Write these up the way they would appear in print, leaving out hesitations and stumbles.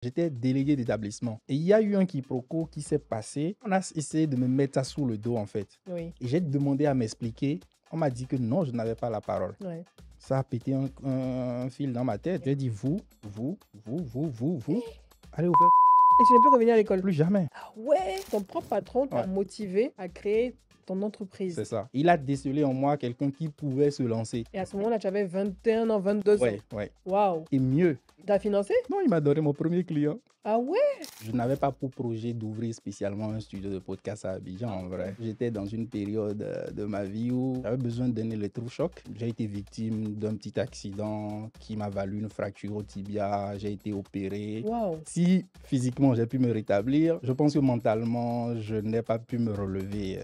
J'étais délégué d'établissement. Et il y a eu un quiproquo qui s'est passé. On a essayé de me mettre ça sous le dos, en fait. Oui. Et j'ai demandé à m'expliquer. On m'a dit que non, je n'avais pas la parole. Ouais. Ça a pété un fil dans ma tête. J'ai dit, vous, allez ouvrir. Et tu n'es plus revenu à l'école? Plus jamais. Ah ouais, ton propre patron t'a Ouais. motivé à créer ton entreprise. C'est ça. Il a décelé en moi quelqu'un qui pouvait se lancer. Et à ce moment-là, tu avais 21 ans, 22 ans. Ouais. Waouh. Et mieux. Il t'a financé? Non, il m'a donné mon premier client. Ah ouais? Je n'avais pas pour projet d'ouvrir spécialement un studio de podcast à Abidjan, en vrai. J'étais dans une période de ma vie où j'avais besoin d'un électrochoc. J'ai été victime d'un petit accident qui m'a valu une fracture au tibia. J'ai été opéré. Waouh. Si physiquement j'ai pu me rétablir, je pense que mentalement, je n'ai pas pu me relever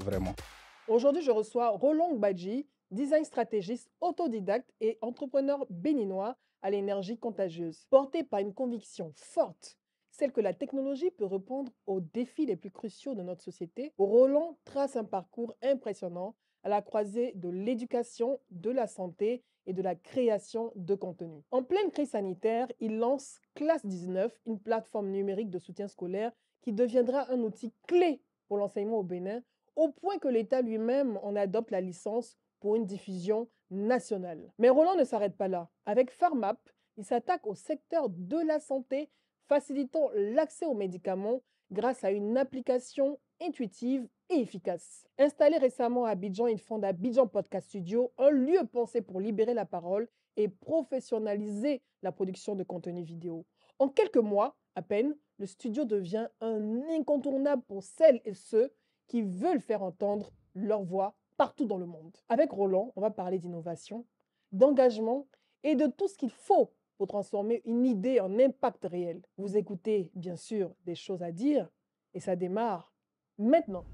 vraiment. Aujourd'hui, je reçois Roland Gbadji, design stratégiste, autodidacte et entrepreneur béninois à l'énergie contagieuse. Porté par une conviction forte, celle que la technologie peut répondre aux défis les plus cruciaux de notre société, Roland trace un parcours impressionnant à la croisée de l'éducation, de la santé et de la création de contenu. En pleine crise sanitaire, il lance Classe 19, une plateforme numérique de soutien scolaire qui deviendra un outil clé pour l'enseignement au Bénin, au point que l'État lui-même en adopte la licence pour une diffusion nationale. Mais Roland ne s'arrête pas là. Avec Pharmap, il s'attaque au secteur de la santé, facilitant l'accès aux médicaments grâce à une application intuitive et efficace. Installé récemment à Abidjan, il fonde Abidjan Podcast Studio, un lieu pensé pour libérer la parole et professionnaliser la production de contenu vidéo. En quelques mois à peine, le studio devient un incontournable pour celles et ceux qui veulent faire entendre leur voix partout dans le monde. Avec Roland, on va parler d'innovation, d'engagement et de tout ce qu'il faut pour transformer une idée en impact réel. Vous écoutez, bien sûr, des choses à dire et ça démarre maintenant.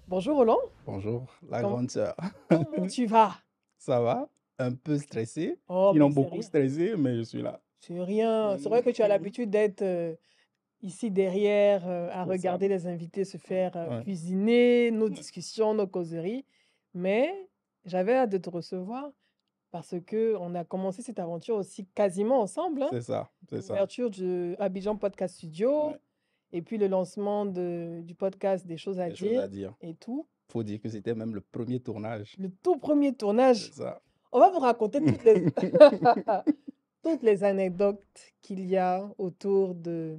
Bonjour Roland. Bonjour, la Comment- grande sœur. Comment tu vas? Ça va? Un peu stressé. Oh, Sinon mais c'est beaucoup rien. stressé, mais je suis là. C'est rien. C'est vrai que tu as l'habitude d'être ici derrière à C'est ça. regarder les invités se faire Ouais. cuisiner, nos discussions, nos causeries. Mais j'avais hâte de te recevoir parce que on a commencé cette aventure aussi quasiment ensemble, hein. C'est ça, c'est ça. L'ouverture du Abidjan Podcast Studio Ouais. et puis le lancement du podcast Des choses à Des choses dire à dire. et tout. Faut dire que c'était même le premier tournage. Le tout premier tournage. C'est ça. On va vous raconter toutes les anecdotes qu'il y a autour de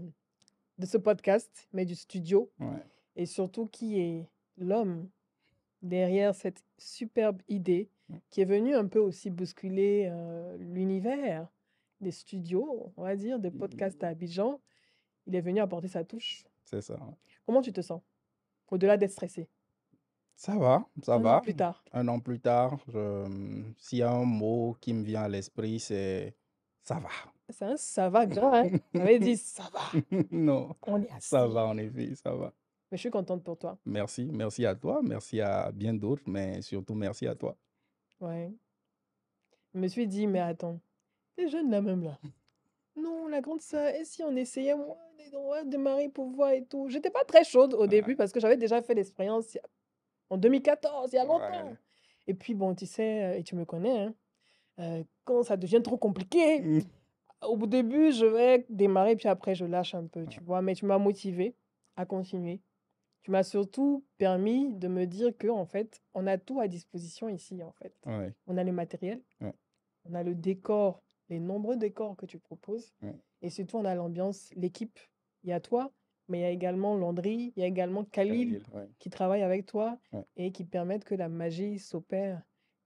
ce podcast, mais du studio, Ouais. et surtout qui est l'homme derrière cette superbe idée qui est venue un peu aussi bousculer l'univers des studios, on va dire, des podcasts à Abidjan. Il est venu apporter sa touche. C'est ça. Ouais. Comment tu te sens, au-delà d'être stressé? Ça va, ça Un an va. plus tard. Un an plus tard, s'il y a un mot qui me vient à l'esprit, c'est ça va. C'est un ça va grand, hein? J'avais dit ça va. Non, On est assis. ça va en effet, ça va. Mais je suis contente pour toi. Merci, merci à toi, merci à bien d'autres, mais surtout merci à toi. Ouais. Je me suis dit, mais attends, les jeunes là même là. Non, la grande sœur, et si on essayait, moi, de démarrer pour voir et tout. J'étais pas très chaude au début parce que j'avais déjà fait l'expérience en 2014, il y a longtemps. Ouais. Et puis bon, tu sais, et tu me connais, hein, quand ça devient trop compliqué, au début, je vais démarrer, puis après, je lâche un peu, tu vois. Mais tu m'as motivée à continuer. Tu m'as surtout permis de me dire que, en fait, on a tout à disposition ici, en fait. Ouais, On a le matériel, Ouais. on a le décor, les nombreux décors que tu proposes, Ouais. et surtout, on a l'ambiance, l'équipe. Il y a toi, mais il y a également Landry, il y a également Khalil ouais. qui travaille avec toi Ouais. et qui permettent que la magie s'opère,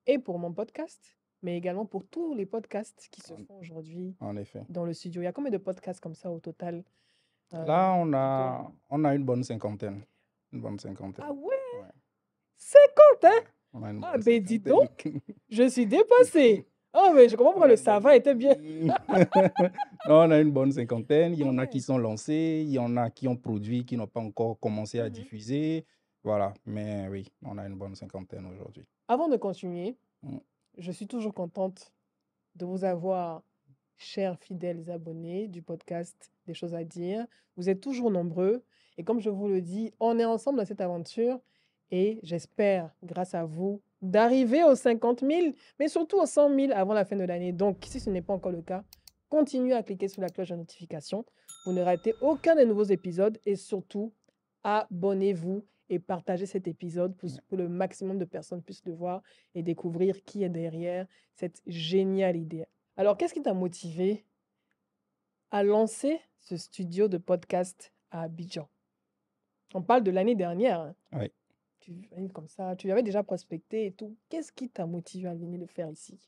et pour mon podcast, mais également pour tous les podcasts qui se font aujourd'hui En effet. dans le studio. Il y a combien de podcasts comme ça au total? Là, qui tournent? on a une bonne cinquantaine. Une bonne cinquantaine. Ah ouais, Ouais. 50, hein? On a une Ah bonne ben dis cinquantaine. donc, je suis dépassée. Oh mais je comprends pourquoi le ça va était bien. Non, on a une bonne cinquantaine. Il y Ah en a ouais. qui sont lancés, il y en a qui ont produit, qui n'ont pas encore commencé à Mhm. diffuser. Voilà, mais oui, on a une bonne cinquantaine aujourd'hui. Avant de continuer, Mm. je suis toujours contente de vous avoir, chers fidèles abonnés du podcast Des choses à dire. Vous êtes toujours nombreux et comme je vous le dis, on est ensemble dans cette aventure et j'espère, grâce à vous, d'arriver aux 50 000, mais surtout aux 100 000 avant la fin de l'année. Donc, si ce n'est pas encore le cas, continuez à cliquer sur la cloche de notification. Vous ne ratez aucun des nouveaux épisodes et surtout, abonnez-vous et partagez cet épisode pour que le maximum de personnes puissent le voir et découvrir qui est derrière cette géniale idée. Alors, qu'est-ce qui t'a motivé à lancer ce studio de podcast à Abidjan? On parle de l'année dernière, hein. Oui. Tu viens comme ça, tu avais déjà prospecté et tout. Qu'est-ce qui t'a motivé à venir le faire ici?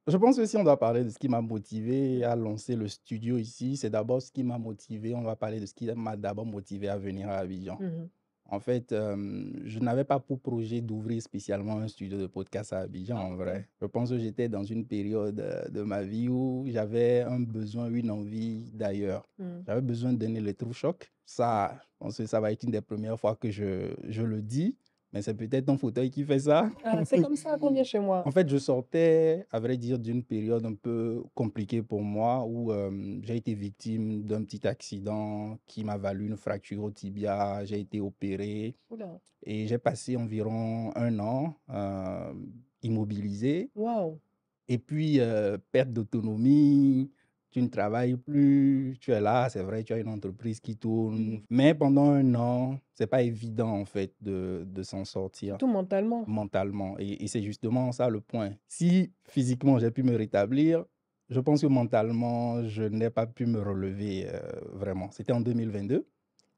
Je pense que si on doit parler de ce qui m'a motivé à lancer le studio ici, c'est d'abord ce qui m'a motivé. On va parler de ce qui m'a d'abord motivé à venir à Abidjan. Mhm. En fait, je n'avais pas pour projet d'ouvrir spécialement un studio de podcast à Abidjan, en vrai. Je pense que j'étais dans une période de ma vie où j'avais un besoin, une envie d'ailleurs. Mhm. J'avais besoin de donner l'électrochoc. Ça, je pense que ça va être une des premières fois que je le dis, mais c'est peut-être ton fauteuil qui fait ça. Ah, c'est comme ça qu'on vient chez moi. En fait, je sortais, à vrai dire, d'une période un peu compliquée pour moi où j'ai été victime d'un petit accident qui m'a valu une fracture au tibia. J'ai été opéré Oula. et j'ai passé environ 1 an immobilisé. Waouh. Et puis, perte d'autonomie, tu ne travailles plus, tu es là, c'est vrai, tu as une entreprise qui tourne. Mais pendant 1 an, c'est pas évident, en fait, de s'en sortir Surtout mentalement. mentalement. Et c'est justement ça le point. Si physiquement j'ai pu me rétablir, je pense que mentalement, je n'ai pas pu me relever vraiment. C'était en 2022.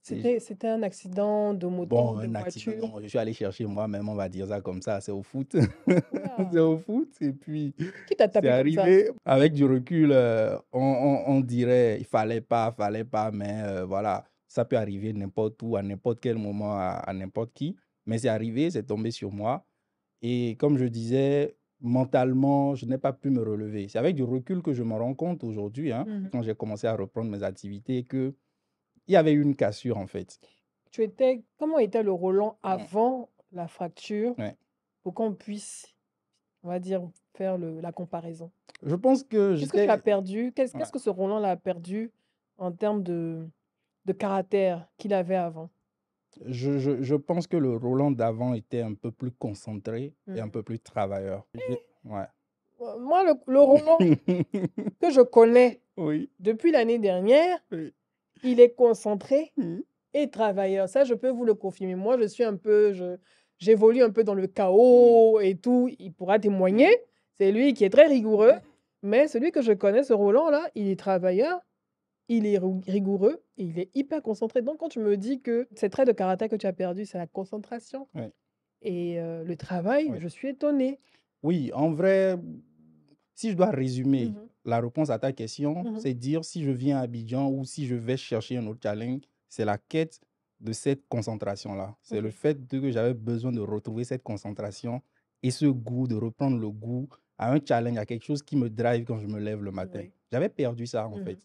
C'était un accident de moto, Bon, de un accident, voiture. non, je suis allé chercher moi-même, on va dire ça comme ça, c'est au foot. Oula. C'est au foot. Et puis, Qui t'a c'est tapé comme ça? arrivé. Avec du recul, on dirait, il fallait pas, mais voilà, ça peut arriver n'importe où, à n'importe quel moment, à n'importe qui. Mais c'est arrivé, c'est tombé sur moi. Et comme je disais, mentalement, je n'ai pas pu me relever. C'est avec du recul que je me rends compte aujourd'hui, hein, Mhm. quand j'ai commencé à reprendre mes activités, qu'il y avait eu une cassure, en fait. Comment était le Roland avant la fracture Ouais. pour qu'on puisse, on va dire, faire la comparaison? Je pense que Qu'est-ce que tu as j'étais... perdu? Ouais. Qu'est-ce que ce Roland a perdu en termes de caractère qu'il avait avant? Je pense que le Roland d'avant était un peu plus concentré et un Mhm. peu plus travailleur. Ouais. Moi, le Roland que je connais Oui, depuis l'année dernière, oui. il est concentré Mhm. et travailleur. Ça, je peux vous le confirmer. Moi, j'évolue un peu dans le chaos et tout. Il pourra témoigner. C'est lui qui est très rigoureux. Mais celui que je connais, ce Roland-là, il est travailleur, il est rigoureux et il est hyper concentré. Donc, quand tu me dis que ces traits de caractère que tu as perdu, c'est la concentration Ouais. et le travail, Ouais. je suis étonnée. Oui, en vrai, si je dois résumer Mhm. la réponse à ta question, Mhm. c'est dire si je viens à Abidjan ou si je vais chercher un autre challenge, c'est la quête de cette concentration-là. C'est le Ok. fait que j'avais besoin de retrouver cette concentration et ce goût, de reprendre le goût à un challenge, à quelque chose qui me drive quand je me lève le matin. Oui. J'avais perdu ça, en Mhm. fait.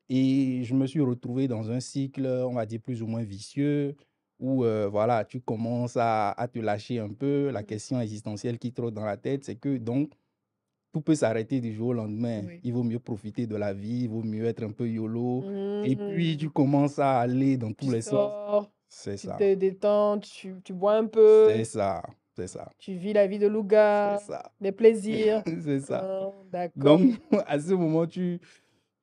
Et je me suis retrouvé dans un cycle, on va dire, plus ou moins vicieux, où voilà, tu commences à te lâcher un peu. La Mhm. question existentielle qui trotte dans la tête, c'est que donc, tout peut s'arrêter du jour au lendemain. Oui. Il vaut mieux profiter de la vie, il vaut mieux être un peu YOLO. Et puis, tu Mhm. commences à aller dans tous Tu les sens. sors, C'est tu ça, te détends, tu bois un c'est peu, ça, c'est ça, tu vis la vie de c'est Louga, ça, les plaisirs. c'est ça. Ah, d'accord. Donc, à ce moment,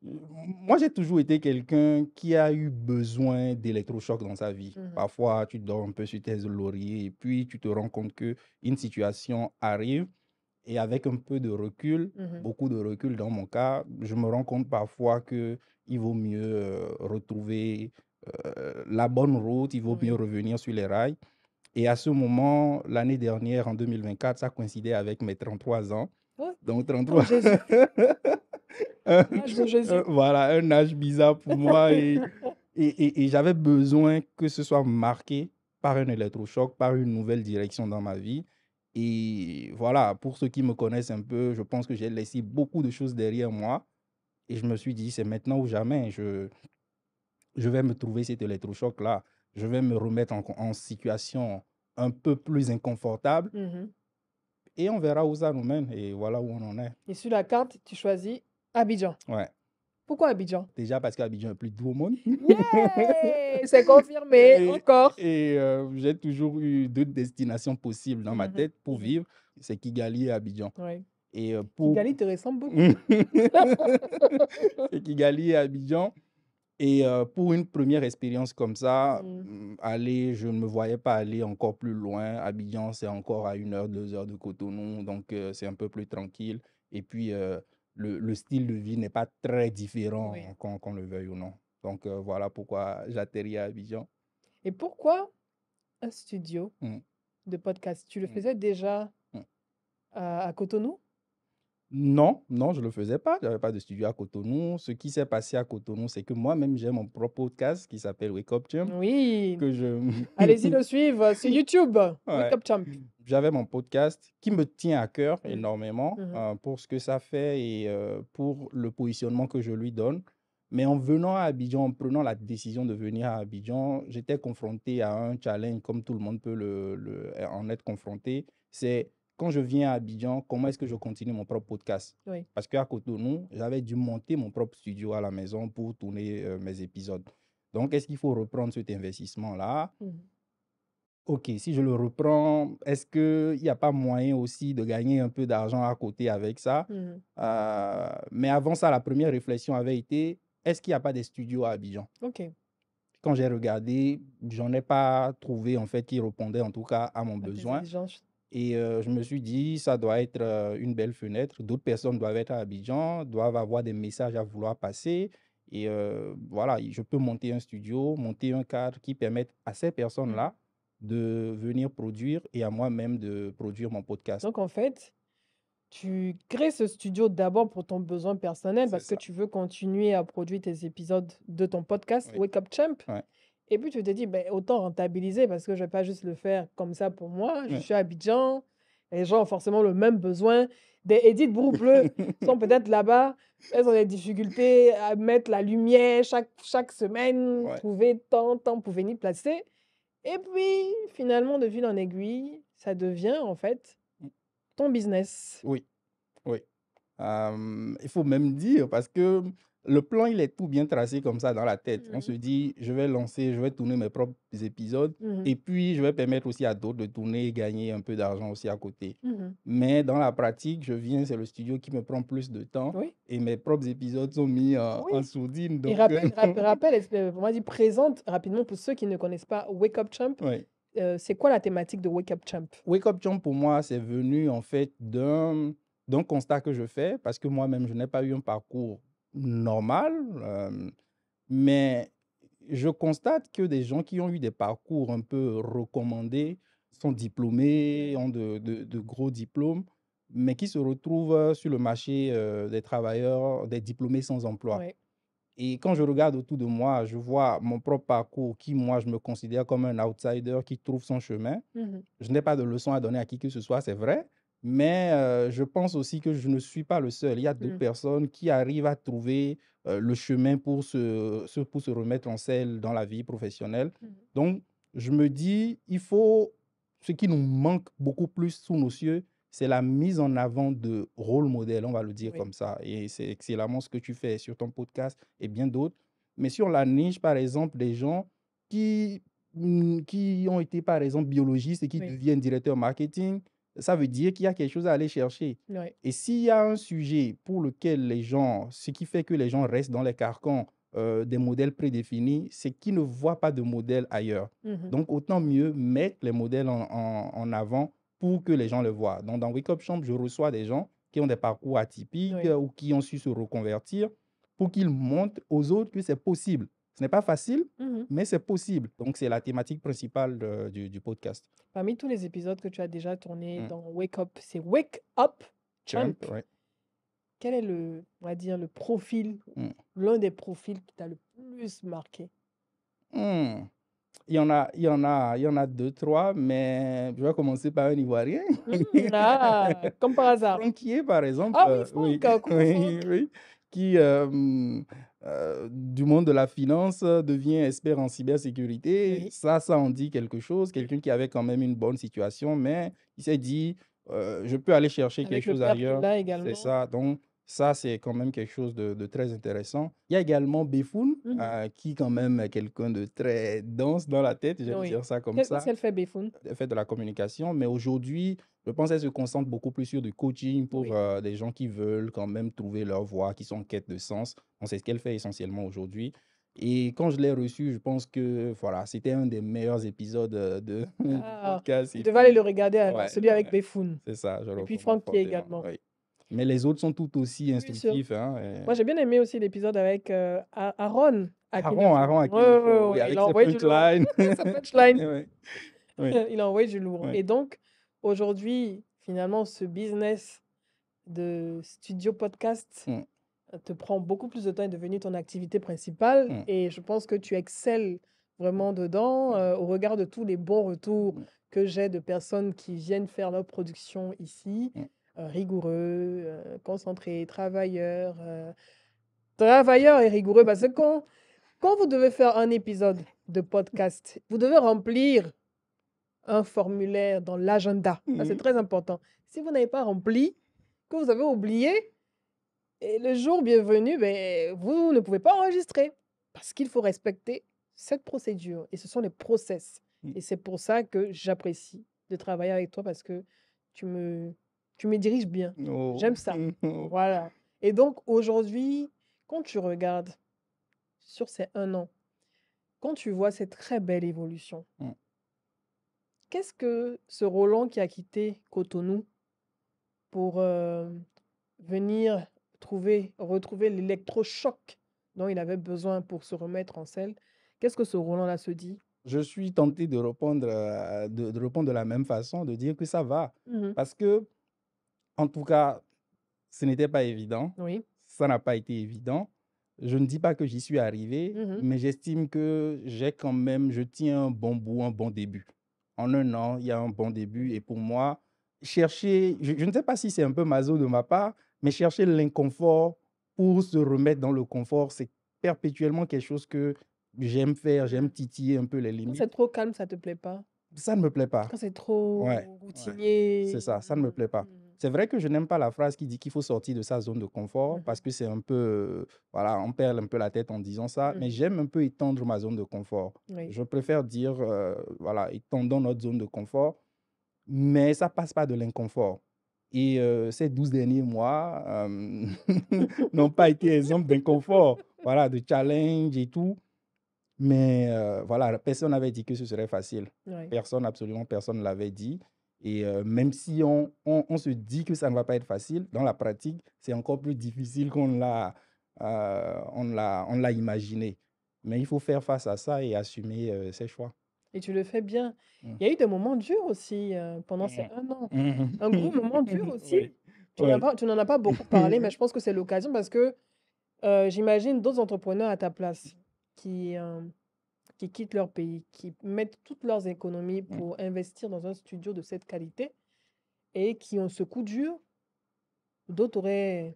moi, j'ai toujours été quelqu'un qui a eu besoin d'électrochocs dans sa vie. Mhm. Parfois, tu dors un peu sur tes lauriers et puis tu te rends compte qu'une situation arrive et avec un peu de recul, Mhm. beaucoup de recul dans mon cas, je me rends compte parfois qu'il vaut mieux retrouver la bonne route, il vaut mieux Oui. revenir sur les rails. Et à ce moment, l'année dernière, en 2024, ça coïncidait avec mes 33 ans. Ouais, Donc comme 33, Jésus, l'âge de Jésus. voilà, un âge bizarre pour moi et j'avais besoin que ce soit marqué par un électrochoc, par une nouvelle direction dans ma vie. Et voilà, pour ceux qui me connaissent un peu, je pense que j'ai laissé beaucoup de choses derrière moi et je me suis dit, c'est maintenant ou jamais, je vais me trouver cet électrochoc-là, je vais me remettre en situation un peu plus inconfortable Mhm. et on verra où ça nous mène et voilà où on en est. Et sur la carte, tu choisis Abidjan. Ouais. Pourquoi Abidjan? Déjà parce qu'Abidjan est plus doux au monde. Yeah! C'est confirmé, Et, encore. j'ai toujours eu 2 destinations possibles dans ma Mhm, tête pour vivre, c'est Kigali et Abidjan. ouais. Et pour Kigali te ressemble beaucoup. c'est Kigali et Abidjan. Et pour une première expérience comme ça, Mm. aller, je ne me voyais pas aller encore plus loin. Abidjan, c'est encore à 1 heure, 2 heures de Cotonou, donc c'est un peu plus tranquille. Et puis, le style de vie n'est pas très différent, Oui. qu'on le veuille ou non. Donc, voilà pourquoi j'atterris à Abidjan. Et pourquoi un studio Mm, de podcast? Tu le mm, faisais déjà mm. à Cotonou? Non, non, je ne le faisais pas. Je n'avais pas de studio à Cotonou. Ce qui s'est passé à Cotonou, c'est que moi-même, j'ai mon propre podcast qui s'appelle Wake Up Champ, Oui. que je... Allez-y le suivre sur YouTube. Wake Ouais. Up Champ. J'avais mon podcast qui me tient à cœur Mm. énormément Mhm. pour ce que ça fait et pour le positionnement que je lui donne. Mais en venant à Abidjan, en prenant la décision de venir à Abidjan, j'étais confronté à un challenge comme tout le monde peut en être confronté. C'est quand je viens à Abidjan, comment est-ce que je continue mon propre podcast? Oui. Parce qu'à Cotonou, j'avais dû monter mon propre studio à la maison pour tourner mes épisodes. Donc, est-ce qu'il faut reprendre cet investissement-là? Mhm. Ok, si je le reprends, est-ce qu'il n'y a pas moyen aussi de gagner un peu d'argent à côté avec ça? Mhm. Mais avant ça, la première réflexion avait été, est-ce qu'il n'y a pas des studios à Abidjan? Ok. Quand j'ai regardé, j'en ai pas trouvé en fait qui répondait en tout cas à mon À tes besoin. exigences. Et je me suis dit, ça doit être une belle fenêtre. D'autres personnes doivent être à Abidjan, doivent avoir des messages à vouloir passer. Et voilà, je peux monter un studio, monter un cadre qui permette à ces Mhm. personnes-là de venir produire et à moi-même de produire mon podcast. Donc en fait, tu crées ce studio d'abord pour ton besoin personnel C'est parce que ça. tu veux continuer à produire tes épisodes de ton podcast Oui, Wake Up Champ. ouais, Et puis tu te dis, ben, autant rentabiliser parce que je vais pas juste le faire comme ça pour moi. Je ouais. suis à Abidjan. Les gens ont forcément le même besoin. Des Edith Broubleu sont peut-être là-bas. Elles ont des difficultés à mettre la lumière chaque semaine, Ouais. trouver tant de temps pour venir placer. Et puis, finalement, de fil en aiguille, ça devient en fait ton business. Oui, oui. Il faut même dire, parce que le plan, il est tout bien tracé comme ça dans la tête. On se Mhm. dit, je vais lancer, je vais tourner mes propres épisodes Mhm. et puis je vais permettre aussi à d'autres de tourner et gagner un peu d'argent aussi à côté. Mhm. Mais dans la pratique, c'est le studio qui me prend plus de temps Oui, et mes propres épisodes sont mis en oui. sourdine. Et Donc, on va dire, présente rapidement pour ceux qui ne connaissent pas Wake Up Champ. ouais. C'est quoi la thématique de Wake Up Champ? Wake Up Jump, pour moi, c'est venu en fait d'un constat que je fais parce que moi-même, je n'ai pas eu un parcours normal. Mais je constate que des gens qui ont eu des parcours un peu recommandés sont diplômés, ont de gros diplômes, mais qui se retrouvent sur le marché des travailleurs, des diplômés sans emploi. Oui. Et quand je regarde autour de moi, je vois mon propre parcours qui, moi, je me considère comme un outsider qui trouve son chemin. Mhm. Je n'ai pas de leçon à donner à qui que ce soit, c'est vrai, mais je pense aussi que je ne suis pas le seul. Il y a d'autres Mhm. personnes qui arrivent à trouver le chemin pour pour se remettre en selle dans la vie professionnelle. Mhm. Donc, je me dis, il faut, ce qui nous manque beaucoup plus sous nos cieux, c'est la mise en avant de rôle modèle, on va le dire Oui. comme ça. Et c'est excellemment ce que tu fais sur ton podcast et bien d'autres. Mais sur la niche, par exemple, des gens qui qui ont été, par exemple, biologistes et qui Oui. deviennent directeurs marketing, ça veut dire qu'il y a quelque chose à aller chercher. Oui. Et s'il y a un sujet pour lequel les gens, ce qui fait que les gens restent dans les carcans des modèles prédéfinis, c'est qu'ils ne voient pas de modèle ailleurs. Mhm. Donc, autant mieux mettre les modèles en avant pour que les gens le voient. Donc, dans Wake Up Champ, je reçois des gens qui ont des parcours atypiques Oui. ou qui ont su se reconvertir pour qu'ils montrent aux autres que c'est possible. Ce n'est pas facile, Mhm. mais c'est possible. Donc, c'est la thématique principale du podcast. Parmi tous les épisodes que tu as déjà tournés Mm. dans Wake Up, c'est Wake Up Champ. Champ, ouais. Quel est on va dire, le profil, Mm. l'un des profils qui t'a le plus marqué? Mm. Il y en a 2, 3, mais je vais commencer par un Ivoirien. Ah, comme par hasard. Franquier, par exemple. Ah oui, Oui, Franck, coucou oui, Franck. oui. Qui, du monde de la finance, devient expert en cybersécurité. Oui. Ça en dit quelque chose. Quelqu'un qui avait quand même une bonne situation, mais il s'est dit, je peux aller chercher quelque Avec le chose père qu'il ailleurs. a C'est également. ça. Donc, Ça, c'est quand même quelque chose de très intéressant. Il y a également Befun, qui quand même est quelqu'un de très dense dans la tête, j'aime Oui. dire ça comme Qu'est-ce ça. qu'elle fait, Befun? Elle fait de la communication, mais aujourd'hui, je pense qu'elle se concentre beaucoup plus sur du coaching pour Oui. des gens qui veulent quand même trouver leur voie, qui sont en quête de sens. Donc, c'est ce qu'elle fait essentiellement aujourd'hui. Et quand je l'ai reçue, je pense que voilà, c'était un des meilleurs épisodes du Ah, podcast. tu Et devais aller puis, le regarder alors, ouais, celui avec ouais, Befun. c'est ça, je le Et puis recommande Francky fortement. également. Oui. Mais les autres sont tout aussi Oui, sûr. instructifs. Hein, Moi, j'ai bien aimé aussi l'épisode avec Aaron Aaron Akinfo. Akinfo, oui, Ouais, il avec a ses envoyé du lourd. punchlines. Sa punchline. Oui, oui, Il a envoyé du lourd. oui. Et donc, aujourd'hui, finalement, ce business de studio podcast Mm, te prend beaucoup plus de temps et est devenu ton activité principale. mm, Et je pense que tu excelles vraiment dedans, au regard de tous les bons retours mm, que j'ai de personnes qui viennent faire leur production ici. mm. Rigoureux, concentrés, travailleurs et rigoureux. Parce que quand vous devez faire un épisode de podcast, vous devez remplir un formulaire dans l'agenda. Ça, c'est Mhm. très important. Si vous n'avez pas rempli, que vous avez oublié, et le jour bienvenu, ben, vous ne pouvez pas enregistrer parce qu'il faut respecter cette procédure et ce sont les process. Mm. Et c'est pour ça que j'apprécie de travailler avec toi parce que tu me, tu me diriges bien. Oh. J'aime ça. Voilà. Et donc aujourd'hui, quand tu regardes sur ces 1 an, quand tu vois cette très belle évolution, Mm. qu'est-ce que ce Roland qui a quitté Cotonou pour venir retrouver l'électrochoc dont il avait besoin pour se remettre en selle, qu'est-ce que ce Roland-là se dit? Je suis tenté de répondre, de répondre de la même façon, de dire que ça va. Mmh. Parce que, en tout cas, ce n'était pas évident. Oui. Ça n'a pas été évident. Je ne dis pas que j'y suis arrivé, Mmh. mais j'estime que je tiens un bon bout, un bon début. En 1 an, il y a un bon début. Et pour moi, je ne sais pas si c'est un peu maso de ma part, mais chercher l'inconfort pour se remettre dans le confort, c'est perpétuellement quelque chose que j'aime faire. J'aime titiller un peu les Quand c'est limites. trop calme, ça te plaît pas? Ça ne me plaît pas. Quand c'est Ouais, trop ouais, c'est routinier? ça ne me plaît pas. C'est vrai que je n'aime pas la phrase qui dit qu'il faut sortir de sa zone de confort Mmh. parce que c'est un peu, voilà, on perd un peu la tête en disant ça, mais j'aime un peu étendre ma zone de confort. Oui. Je préfère dire, voilà, étendons notre zone de confort, mais ça passe pas de l'inconfort. Et ces 12 derniers mois n'ont pas été exemple d'inconfort, voilà, de challenge et tout. Mais voilà, personne n'avait dit que ce serait facile. Oui. Personne, absolument personne ne l'avait dit. Et même si on se dit que ça ne va pas être facile, dans la pratique, c'est encore plus difficile on l'a imaginé. Mais il faut faire face à ça et assumer ses choix. Et tu le fais bien. Mm. Il y a eu des moments durs aussi, pendant ces Mm. 1 an. Mhm. Un gros moment dur aussi. Oui, Tu n'en as oui. pas tu n'en as pas beaucoup parlé, mais je pense que c'est l'occasion parce que, j'imagine d'autres entrepreneurs à ta place qui quittent leur pays, qui mettent toutes leurs économies Mm. pour investir dans un studio de cette qualité et qui ont ce coup dur. D'autres auraient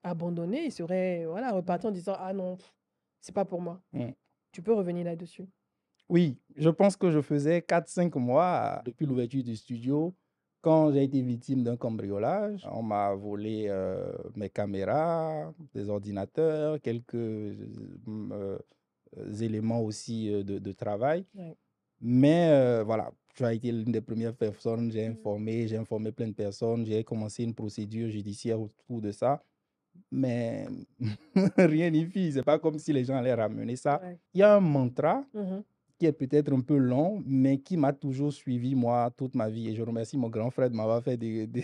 abandonné, ils seraient, voilà, repartis en disant: «Ah non, c'est pas pour moi». Mm. Tu peux revenir là-dessus? Oui, je pense que je faisais 4 5 mois depuis l'ouverture du studio quand j'ai été victime d'un cambriolage. On m'a volé mes caméras, des ordinateurs, quelques éléments aussi de travail. Ouais. Mais voilà, tu as été l'une des premières personnes, Mmh. j'ai informé plein de personnes, j'ai commencé une procédure judiciaire autour de ça. Mais rien n'y fit, c'est pas comme si les gens allaient ramener ça. Ouais. Il y a un mantra Mmh. qui est peut-être un peu long, mais qui m'a toujours suivi, moi, toute ma vie. Et je remercie mon grand frère de m'avoir fait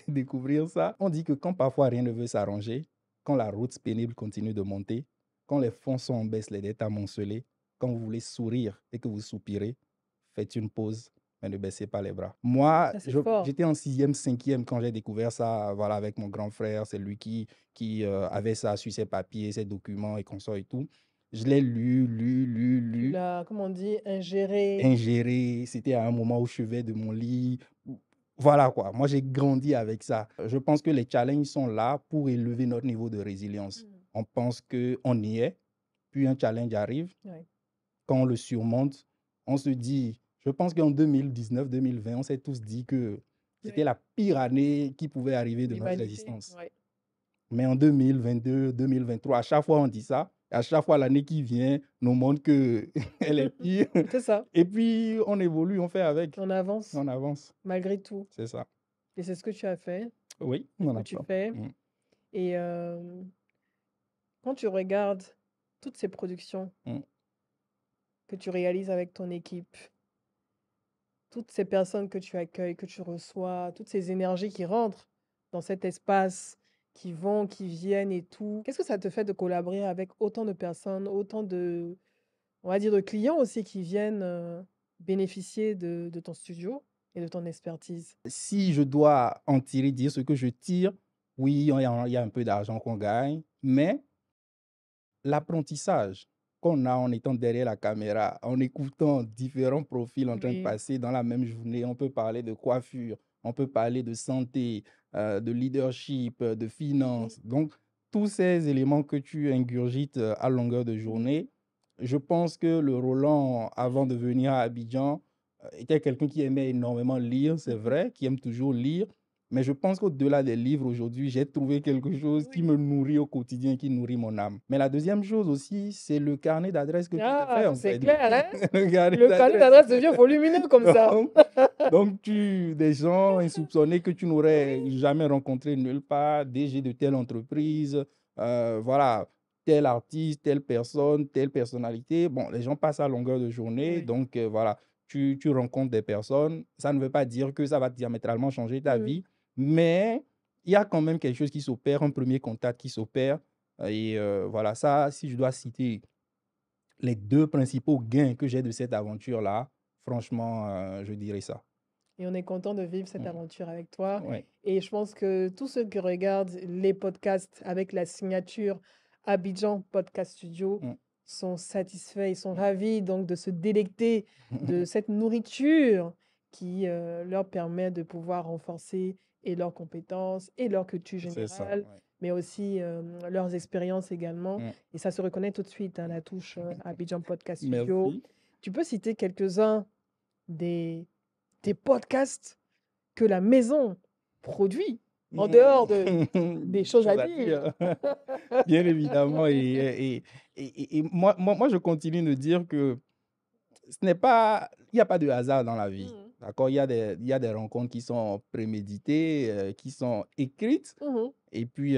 découvrir ça. On dit que quand parfois rien ne veut s'arranger, quand la route pénible continue de monter, quand les fonds sont en baisse, les dettes amoncelées, quand vous voulez sourire et que vous soupirez, faites une pause, mais ne baissez pas les bras. Moi, Ça, c'est fort. j'étais en 6e, 5e quand j'ai découvert ça, voilà, avec mon grand frère. C'est lui qui avait ça sur ses papiers, ses documents et consorts et tout. Je l'ai lu, lu, lu, Tu lu, l'as, comment on dit, ingéré. ingéré. C'était à un moment au chevet de mon lit. Voilà quoi. Moi, j'ai grandi avec ça. Je pense que les challenges sont là pour élever notre niveau de résilience. Mmh. On pense qu'on y est, puis un challenge arrive. Ouais. Quand on le surmonte, on se dit, je pense qu'en 2019-2020, on s'est tous dit que c'était Ouais. la pire année qui pouvait arriver de notre L'humanité, existence. ouais. Mais en 2022, 2023, à chaque fois on dit ça. À chaque fois, l'année qui vient nous montre qu'elle est pire. C'est ça, Et puis, on évolue, on fait avec. on avance On avance. malgré tout. C'est ça. Et c'est ce que tu as fait, Oui, c'est ce on que a tu pas. fais. Et quand tu regardes toutes ces productions Mm. que tu réalises avec ton équipe, toutes ces personnes que tu accueilles, que tu reçois, toutes ces énergies qui rentrent dans cet espace, qui vont, qui viennent et tout, qu'est-ce que ça te fait de collaborer avec autant de personnes, autant de, on va dire, de clients aussi qui viennent bénéficier de ton studio et de ton expertise? Si je dois en tirer, dire ce que je tire, oui, il y a un peu d'argent qu'on gagne, mais l'apprentissage qu'on a en étant derrière la caméra, en écoutant différents profils en train de Oui. passer dans la même journée, on peut parler de coiffure, on peut parler de santé, de leadership, de finance. Donc, tous ces éléments que tu ingurgites à longueur de journée, je pense que le Roland, avant de venir à Abidjan, était quelqu'un qui aimait énormément lire, c'est vrai, qui aime toujours lire. Mais je pense qu'au-delà des livres aujourd'hui, j'ai trouvé quelque chose qui Oui. me nourrit au quotidien, qui nourrit mon âme. Mais la deuxième chose aussi, c'est le carnet d'adresses que tu te Ah, fais ça en c'est fait. clair, hein? Le carnet Le carnet d'adresses. d'adresse devient volumineux comme ça. Donc, donc des gens insoupçonnés que tu n'aurais jamais rencontrés nulle part, DG de telle entreprise, voilà, tel artiste, telle personne, telle personnalité. Bon, les gens passent à longueur de journée, Oui. donc voilà, tu rencontres des personnes. Ça ne veut pas dire que ça va diamétralement changer ta vie, mais il y a quand même quelque chose qui s'opère, un premier contact qui s'opère. Et voilà, ça, si je dois citer les deux principaux gains que j'ai de cette aventure-là, franchement, je dirais ça. Et on est content de vivre cette Mm. aventure avec toi. Ouais. Et je pense que tous ceux qui regardent les podcasts avec la signature Abidjan Podcast Studio Mm. sont satisfaits, ils sont ravis donc de se délecter de cette nourriture qui leur permet de pouvoir renforcer et leurs compétences et leur culture C'est ça. générale, Ouais. mais aussi leurs expériences également. Mm. Et ça se reconnaît tout de suite, hein, la touche Abidjan Podcast Studio. Merci. Tu peux citer quelques-uns des podcasts que la maison produit en dehors des choses à dire. Bien évidemment. Et moi, je continue de dire que ce n'est pas, il n'y a pas de hasard dans la vie. Mhm. D'accord? Il y a des rencontres qui sont préméditées, qui sont écrites. Mhm. Et puis,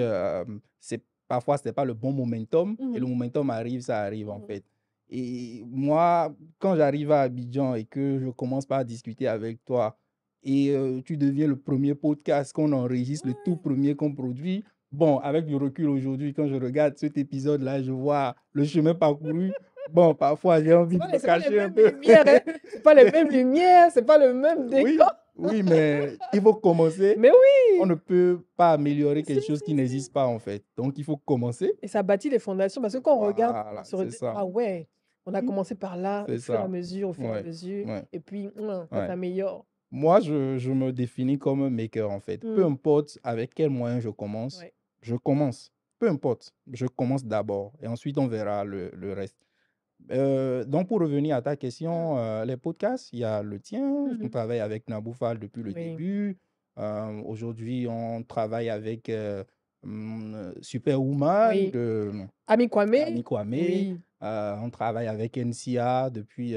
parfois, ce n'est pas le bon momentum. Et le Mhm. momentum arrive, ça arrive en Mhm. fait. Et moi, quand j'arrive à Abidjan et que je commence par discuter avec toi, et tu deviens le premier podcast qu'on enregistre, le tout Ouais. premier qu'on produit, bon, avec du recul aujourd'hui, quand je regarde cet épisode-là, je vois le chemin parcouru. Bon, parfois, j'ai envie de me C'est pas les cacher un mêmes peu. lumières, hein. C'est pas les mêmes lumières, c'est pas le même Oui, décor. oui, mais il faut commencer. Mais On oui, ne peut pas améliorer si, quelque chose qui si, si. n'existe pas, en fait. Donc, il faut commencer. Et ça bâtit les fondations parce que quand on regarde, on Voilà, se c'est redit, ça. ah ouais, on a Mm. commencé par là, C'est au fur et à ça. mesure, au fur et à Ouais, mesure, ouais, et puis ça ouais. s'améliore. Moi, je me définis comme un maker, en fait. Peu Mm. importe avec quels moyens Ouais. je commence. Peu importe, je commence d'abord et ensuite on verra le reste. Donc, pour revenir à ta Mm. question, les podcasts, il y a le tien. On Mhm. travaille avec Naboufal depuis le Oui. début. Aujourd'hui, on travaille avec Superwoman Oui. de Ami Kwame? Ami Kwame. Oui. On travaille avec NCA depuis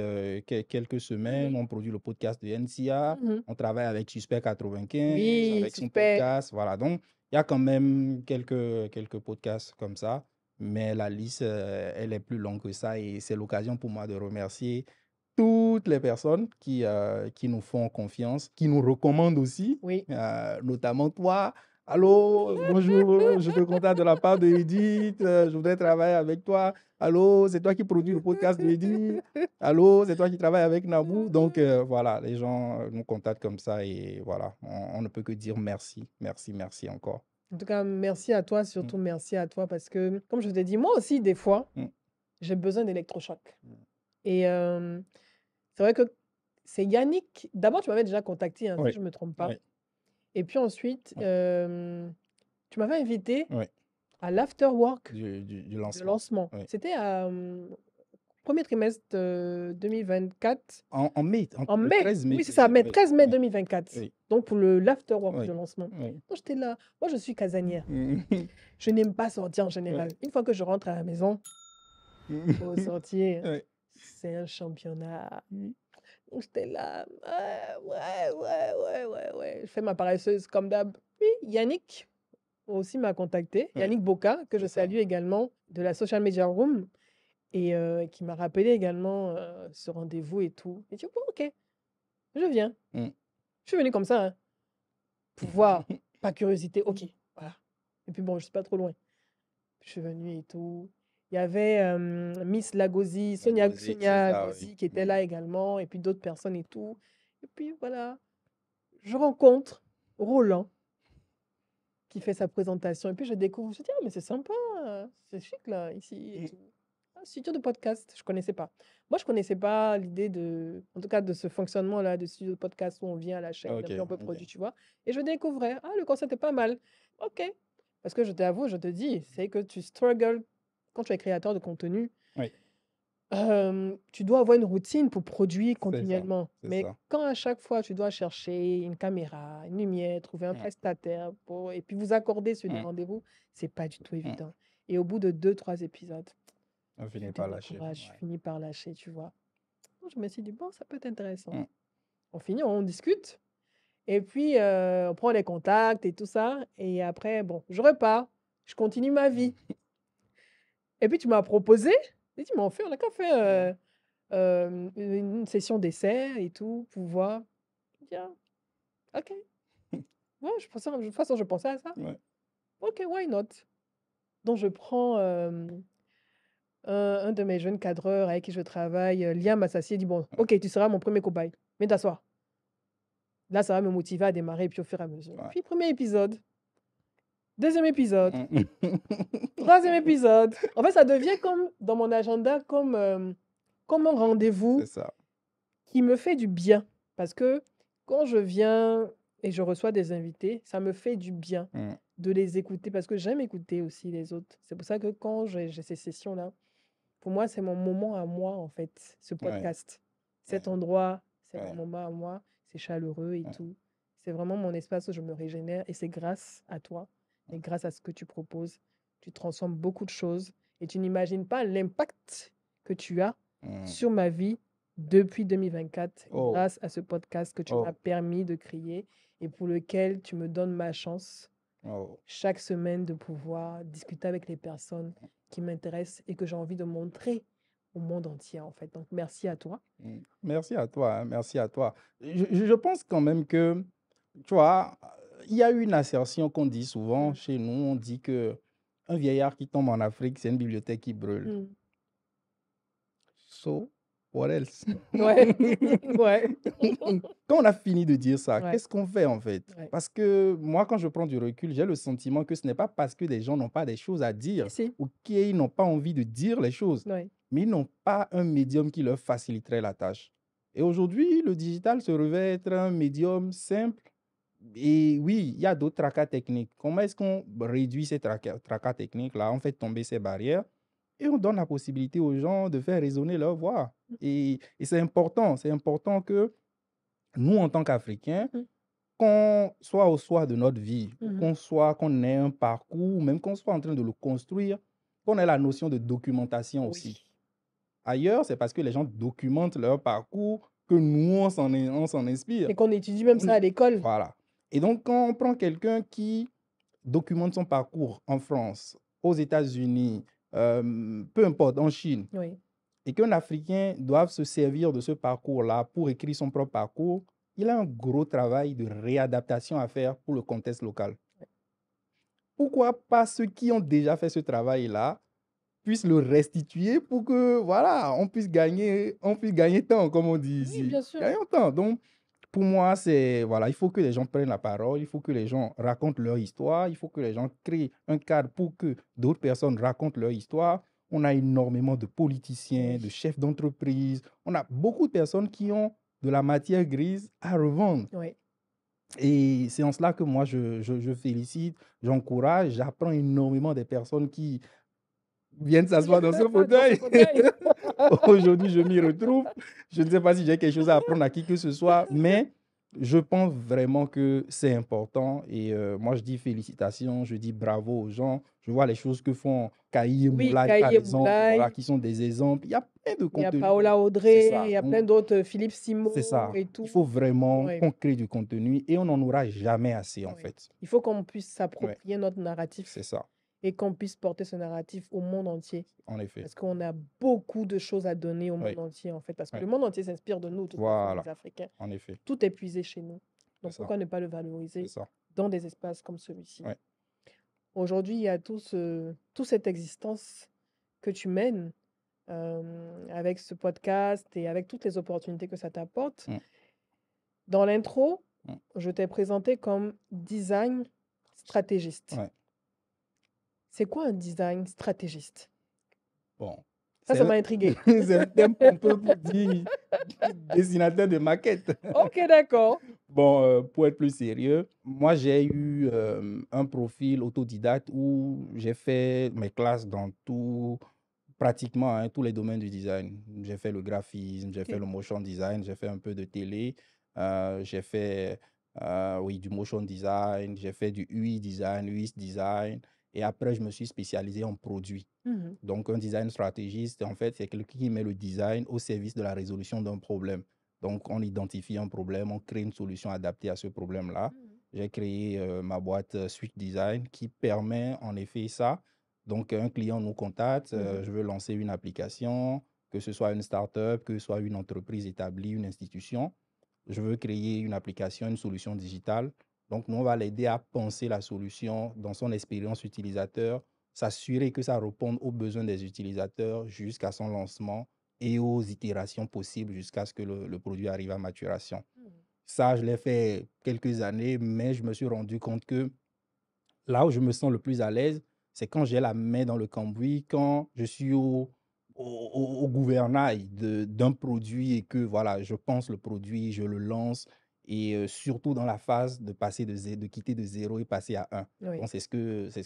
quelques semaines. Mhm. On produit le podcast de NCA. Mhm. On travaille avec Suspect 95, Oui, avec son super. podcast. Voilà. Donc, il y a quand même quelques podcasts comme ça. Mais la liste, elle est plus longue que ça. Et c'est l'occasion pour moi de remercier toutes les personnes qui nous font confiance, qui nous recommandent aussi, Oui. notamment toi. Allô, bonjour, je te contacte de la part de Edith, je voudrais travailler avec toi. Allô, c'est toi qui produis le podcast de Edith. Allô, c'est toi qui travailles avec Nabou. Donc voilà, les gens nous contactent comme ça et voilà, on ne peut que dire merci, merci, merci encore. En tout cas, merci à toi, Mm, surtout merci à toi parce que, comme je t'ai dit, moi aussi, des fois, mm, j'ai besoin d'électrochocs. mm. Et c'est vrai que c'est Yannick. D'abord, tu m'avais déjà contacté, hein, si Oui, je ne me trompe pas. oui, Et puis ensuite, oui, tu m'avais invité oui, à l'afterwork du de lancement. lancement. Oui. C'était à Premier trimestre 2024. En mai, En le mai, 13 mai. oui, c'est ça, mai, Oui, 13 mai oui, 2024. oui, Donc, pour l'afterwork de oui, lancement. oui. Moi, j'étais là. Moi, je suis casanière. Mhm. Je n'aime pas sortir en Ouais. général. Une fois que je rentre à la maison, pour sortir, Ouais. c'est un championnat. Mhm. Donc, j'étais là. Ouais. Je fais ma paresseuse comme d'hab. Puis, Yannick aussi m'a contacté. Ouais, Yannick Boca, que je c'est ça. salue également, de la Social Media Room, et qui m'a rappelé également ce rendez-vous et tout. Et tu vois, ok, je viens. Mhm. Je suis venue comme ça, hein, pour voir, par curiosité, ok, voilà. Et puis bon, je suis pas trop loin. Je suis venue et tout. Il y avait Miss Lagosi, Sonia, Lagosi, c'est Sonia ça, oui. Gozi qui était là également, et puis d'autres personnes et tout. Et puis voilà, je rencontre Roland qui fait sa présentation, et puis je découvre, je dis, ah, mais c'est sympa, c'est chic là, ici et Mhm. tout. Un studio de podcast, je connaissais pas. Moi, je connaissais pas l'idée en tout cas, de ce fonctionnement-là de studio de podcast où on vient à la chaîne, et Ok, puis on peut ok. produire, tu vois. Et je découvrais, ah, le concept est pas mal. Ok. Parce que je t'avoue, je te dis, c'est que tu struggles quand tu es créateur de contenu. Oui, Tu dois avoir une routine pour produire c'est ça, continuellement. c'est Mais ça. quand à chaque fois, tu dois chercher une caméra, une lumière, trouver un Mhm. prestataire et puis vous accorder sur des Mhm. rendez-vous, c'est pas du tout Mhm. évident. Et au bout de 2, 3 épisodes, On je finit par lâcher. décourage, je Ouais. finis par lâcher, tu vois. Donc, je me suis dit, bon, ça peut être intéressant. Mhm. On finit, on discute, et puis on prend les contacts et tout ça. Et après, bon, je repars, je continue ma vie. Et puis tu m'as proposé, j'ai dit, mais on n'a qu'à faire une session d'essai et tout, pour voir. Je dis, ah, ok, ouais, de toute façon, je pensais à ça. Ouais. Ok, why not? Donc, je prends un de mes jeunes cadreurs avec qui je travaille, Liam Assassi, dit, bon, ok, tu seras mon premier cobaye. Viens t'asseoir. Là, ça va me motiver à démarrer, et puis au fur et à mesure. Ouais. Puis, premier épisode, deuxième épisode, Mhm. troisième épisode. En fait, ça devient comme, dans mon agenda, comme un rendez-vous C'est ça. qui me fait du bien. Parce que quand je viens et je reçois des invités, ça me fait du bien Mhm. de les écouter parce que j'aime écouter aussi les autres. C'est pour ça que quand j'ai ces sessions-là, pour moi, c'est mon moment à moi, en fait, ce Ouais, podcast. Cet ouais, endroit, c'est mon ouais, moment à moi. C'est chaleureux et ouais. tout. C'est vraiment mon espace où je me régénère et c'est grâce à toi et grâce à ce que tu proposes. Tu transformes beaucoup de choses et tu n'imagines pas l'impact que tu as Mhm. sur ma vie depuis 2024 Oh, grâce à ce podcast que tu m'as oh, permis de créer et pour lequel tu me donnes ma chance oh. chaque semaine de pouvoir discuter avec les personnes qui m'intéressent et que j'ai envie de montrer au monde entier, en fait. Donc, merci à toi. Merci à toi, hein, merci à toi. Je pense quand même que, tu vois, il y a une assertion qu'on dit souvent Mm. chez nous, on dit que un vieillard qui tombe en Afrique, c'est une bibliothèque qui brûle. Mm. So, what else? Ouais, ouais, Quand on a fini de dire ça, ouais, qu'est-ce qu'on fait en fait? ouais. Parce que moi, quand je prends du recul, j'ai le sentiment que ce n'est pas parce que des gens n'ont pas des choses à dire Si, ou qu'ils n'ont pas envie de dire les choses, ouais. mais ils n'ont pas un médium qui leur faciliterait la tâche. Et aujourd'hui, le digital se révèle être un médium simple. Et oui, il y a d'autres tracas techniques. Comment est-ce qu'on réduit ces tracas techniques-là? On fait tomber ces barrières et on donne la possibilité aux gens de faire résonner leur voix. Et c'est important que nous, en tant qu'Africains, Mhm, qu'on soit au soir de notre vie, mhm. qu'on ait un parcours, ou même qu'on soit en train de le construire, qu'on ait la notion de documentation aussi. Oui. Ailleurs, c'est parce que les gens documentent leur parcours que nous, on s'en inspire. Et qu'on étudie même ça à l'école. Voilà. Et donc, quand on prend quelqu'un qui documente son parcours en France, aux États-Unis, peu importe, en Chine, Oui. et qu'un Africain doive se servir de ce parcours-là pour écrire son propre parcours, il a un gros travail de réadaptation à faire pour le contexte local. Pourquoi pas ceux qui ont déjà fait ce travail-là puissent le restituer pour que, voilà, on puisse gagner temps, comme on dit Oui, ici. bien sûr. Gagnons temps. Donc, pour moi, c'est, voilà, il faut que les gens prennent la parole, il faut que les gens racontent leur histoire, il faut que les gens créent un cadre pour que d'autres personnes racontent leur histoire. On a énormément de politiciens, de Oui. chefs d'entreprise. On a beaucoup de personnes qui ont de la matière grise à revendre. Oui. Et c'est en cela que moi, je félicite, j'encourage, j'apprends énormément des personnes qui vienne s'asseoir dans ce Dans ce fauteuil. fauteuil. Aujourd'hui, je m'y retrouve. Je ne sais pas si j'ai quelque chose à apprendre à qui que ce soit, mais je pense vraiment que c'est important. Et moi, je dis félicitations, je dis bravo aux gens. Je vois les choses que font Kaï et Oui, Moulay, par Kaye exemple, voilà, Moulay, qui sont des exemples. Il y a plein de il y a contenus. Paola C'est Audrey, il ça. y a Donc, plein d'autres, Philippe c'est Simon ça. et Il tout. faut vraiment Ouais, qu'on crée du contenu et on n'en aura jamais assez, en ouais. fait. Il faut qu'on puisse Ouais, s'approprier notre narratif c'est ça, et qu'on puisse porter ce narratif au monde entier. en effet. Parce qu'on a beaucoup de choses à donner au Oui, monde entier, en fait. Parce que oui. le monde entier s'inspire de nous, de toute façon, Voilà, les Africains. en effet. Tout est puisé chez nous. C'est Donc, ça, pourquoi ne pas le c'est valoriser ça. dans des espaces comme celui-ci? Ouais. Aujourd'hui, il y a toute cette existence que tu mènes avec ce podcast et avec toutes les opportunités que ça t'apporte. Mm, Dans l'intro, mm. je t'ai présenté comme design stratégiste. Ouais. C'est quoi un design stratégiste? Bon, Ça c'est m'a intrigué. c'est un terme pompeux pour dire dessinateur de maquette. Ok, d'accord. Bon, pour être plus sérieux, moi j'ai eu un profil autodidacte où j'ai fait mes classes dans pratiquement tous les domaines du design. J'ai fait le graphisme, j'ai fait Ok. le motion design, j'ai fait un peu de télé, j'ai fait oui, du motion design, j'ai fait du UI design, UX design, et après je me suis spécialisé en produits. Mhm. Donc, un design stratégiste, en fait, c'est quelqu'un qui met le design au service de la résolution d'un problème. Donc, on identifie un problème, on crée une solution adaptée à ce problème-là. Mhm. J'ai créé ma boîte Switch Design qui permet en effet ça. Donc, un client nous contacte, Mhm. je veux lancer une application, que ce soit une startup, que ce soit une entreprise établie, une institution. Je veux créer une application, une solution digitale. Donc, nous, on va l'aider à penser la solution dans son expérience utilisateur, s'assurer que ça réponde aux besoins des utilisateurs jusqu'à son lancement et aux itérations possibles jusqu'à ce que le produit arrive à maturation. Mhm. Ça, je l'ai fait quelques années, mais je me suis rendu compte que là où je me sens le plus à l'aise, c'est quand j'ai la main dans le cambouis, quand je suis au gouvernail d'un produit et que voilà, je pense le produit, je le lance et surtout dans la phase de passer de quitter de 0 et passer à 1. Oui. Donc, c'est ce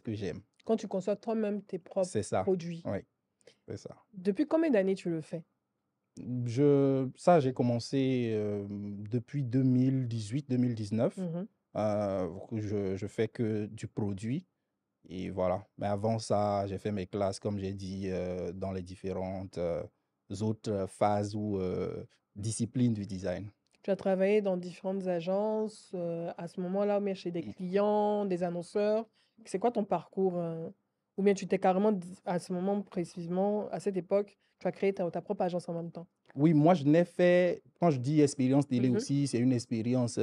que j'aime. Quand tu conçois toi-même tes propres C'est ça. produits. Oui, c'est ça. Depuis combien d'années tu le fais? Ça, j'ai commencé depuis 2018-2019. Mhm. Je fais que du produit. Et voilà. Mais avant ça, j'ai fait mes classes, comme j'ai dit, dans les différentes autres phases ou disciplines du design. Tu as travaillé dans différentes agences à ce moment-là, mais chez des clients, des annonceurs. C'est quoi ton parcours ou bien tu t'es carrément, à ce moment précisément, à cette époque, tu as créé ta propre agence en même temps? Oui, moi, je n'ai fait, quand je dis expérience télé Mhm. aussi, c'est une expérience,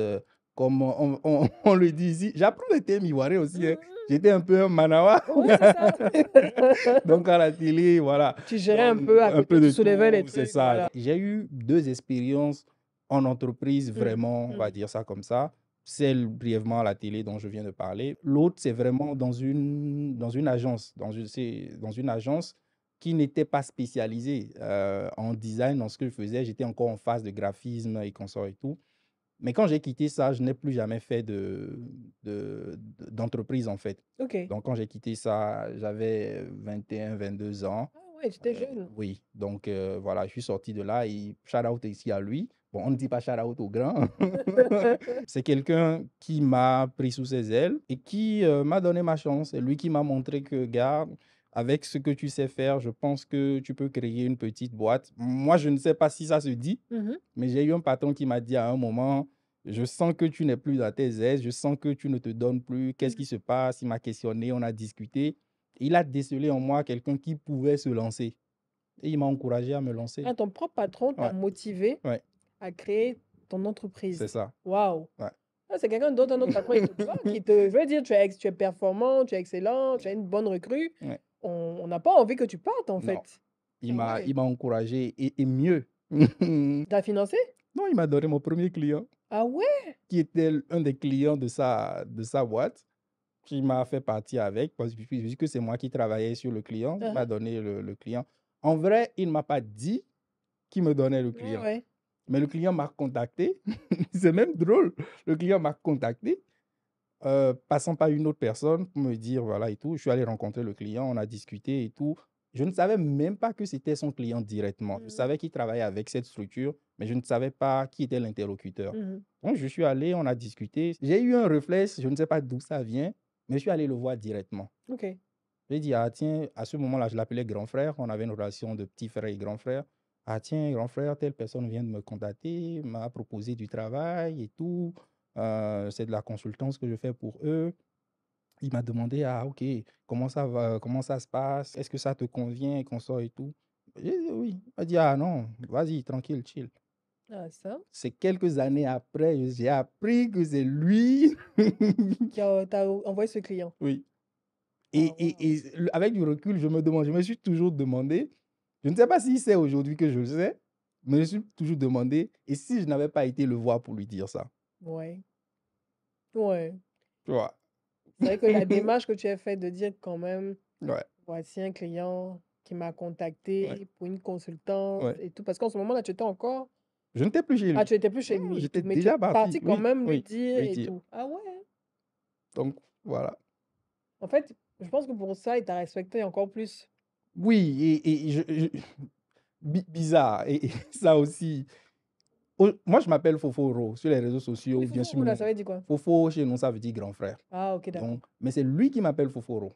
comme on le dit ici. J'apprends les termes ivoiriens aussi. Hein. J'étais un peu un manawa. Oui, c'est ça. Donc, à la télé, voilà. Tu gérais un Donc, peu à un côté, peu tu de soulevais les tout, c'est trucs, ça. voilà. J'ai eu 2 expériences en entreprise, vraiment, on va dire ça comme ça. Celle brièvement à la télé dont je viens de parler. L'autre, c'est vraiment dans une agence, c'est dans une agence qui n'était pas spécialisée en design, dans ce que je faisais. J'étais encore en phase de graphisme et consorts et tout. Mais quand j'ai quitté ça, je n'ai plus jamais fait d'entreprise, en fait. Ok. Donc, quand j'ai quitté ça, j'avais 21, 22 ans. Ah ouais, tu étais jeune. Oui, donc voilà, je suis sorti de là et shout out ici à lui. Bon, on ne dit pas shout out au grand. C'est quelqu'un qui m'a pris sous ses ailes et qui m'a donné ma chance. C'est lui qui m'a montré que, gars, avec ce que tu sais faire, je pense que tu peux créer une petite boîte. Moi, je ne sais pas si ça se dit, Mhm. mais j'ai eu un patron qui m'a dit à un moment, je sens que tu n'es plus dans tes aises, je sens que tu ne te donnes plus. Qu'est-ce qui se passe? Il m'a questionné, on a discuté. Il a décelé en moi quelqu'un qui pouvait se lancer. Et il m'a encouragé à me lancer. Ah, ton propre patron t'a Ouais, motivé ouais, à créer ton c'est entreprise. ça. Waouh! Ouais. Ah, c'est quelqu'un d'autre, un autre patron, il te voit, je veux dire, tu es performant, tu es excellent, tu es une bonne recrue. Ouais. On n'a pas envie que tu partes, en Non, fait. Ah ouais. il m'a encouragé et mieux. T'as financé? Non, il m'a donné mon premier client, Ah ouais? qui était un des clients de sa boîte, qui m'a fait partir avec, parce que vu que c'est moi qui travaillais sur le client, il m'a donné le client. En vrai, il ne m'a pas dit qui me donnait le Ouais, client. ouais. Mais le client m'a contacté. C'est même drôle. Le client m'a contacté, passant par une autre personne pour me dire voilà et tout. Je suis allé rencontrer le client, on a discuté et tout. Je ne savais même pas que c'était son client directement. Je savais qu'il travaillait avec cette structure, mais je ne savais pas qui était l'interlocuteur. Donc, je suis allé, on a discuté. J'ai eu un réflexe, je ne sais pas d'où ça vient, mais je suis allé le voir directement. Ok. J'ai dit, ah tiens, à ce moment-là, je l'appelais grand frère. On avait une relation de petit frère et grand frère. Ah tiens, grand frère, telle personne vient de me contacter, m'a proposé du travail et tout. C'est de la consultance que je fais pour eux. Il m'a demandé, ah ok, comment ça va, comment ça se passe? Est-ce que ça te convient qu'on sort et tout? J'ai dit oui. Il m'a dit, ah non, vas-y, tranquille, chill. Ah, ça. C'est quelques années après, j'ai appris que c'est lui. T'as envoyé ce client. Oui. Ah, wow. Avec du recul, je me suis toujours demandé, je ne sais pas si c'est aujourd'hui que je le sais, mais je me suis toujours demandé, et si je n'avais pas été le voir pour lui dire ça? Ouais. Ouais. Tu vois? C'est vrai que la démarche que tu as faite de dire quand même, Ouais, voici un client qui m'a ouais, contacté pour une consultance ouais. et tout, parce qu'en ce moment-là, tu étais encore, Je n'étais plus chez ah, lui. tu n'étais plus chez Non, lui et tout, j'étais mais tu es déjà parti. parti quand Oui, même lui oui, dire lui et dire. tout. Ah ouais. Donc, voilà. En fait, je pense que pour ça, il t'a respecté encore plus. Oui, bizarre. Et ça aussi. Moi, je m'appelle Foforo sur les réseaux sociaux, Oui, ou bien Foufou, sur là, mon. ça veut dire quoi? Fofo, chez nous, ça veut dire grand frère. Ah, ok, d'accord. Donc, mais c'est lui qui m'appelle Foforo.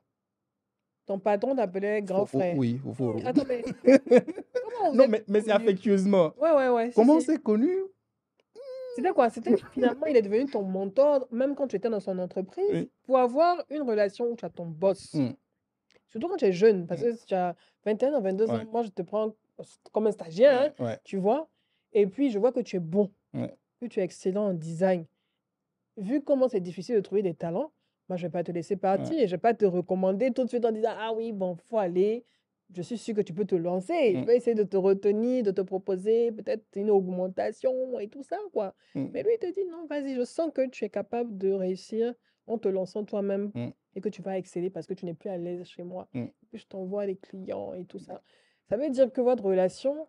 Ton patron t'appelait grand frère. Oui, Foforo. Attends, mais comment vous Non, êtes mais c'est connus? affectueusement. Ouais, si, Comment si. c'est connu? C'était quoi? C'était finalement, il est devenu ton mentor, même quand tu étais dans son entreprise, Oui. pour avoir une relation où tu as ton boss. Mm, Surtout quand tu es jeune, parce mm, que si tu as 21 ans, 22 ans, ouais, moi je te prends comme un stagiaire, hein, ouais, tu vois. Et puis je vois que tu es bon, ouais, que tu es excellent en design. Vu comment c'est difficile de trouver des talents, moi je vais pas te laisser ouais, partir et je vais pas te recommander tout de suite en disant ah oui, bon, faut aller. Je suis sûre que tu peux te lancer. Je mm, vais essayer de te retenir, de te proposer peut-être une augmentation et tout ça, quoi. mm, Mais lui, il te dit non, vas-y, je sens que tu es capable de réussir en te lançant toi-même mm, et que tu vas exceller parce que tu n'es plus à l'aise chez moi. mm, Et puis je t'envoie les clients et tout ça. Ça veut dire que votre relation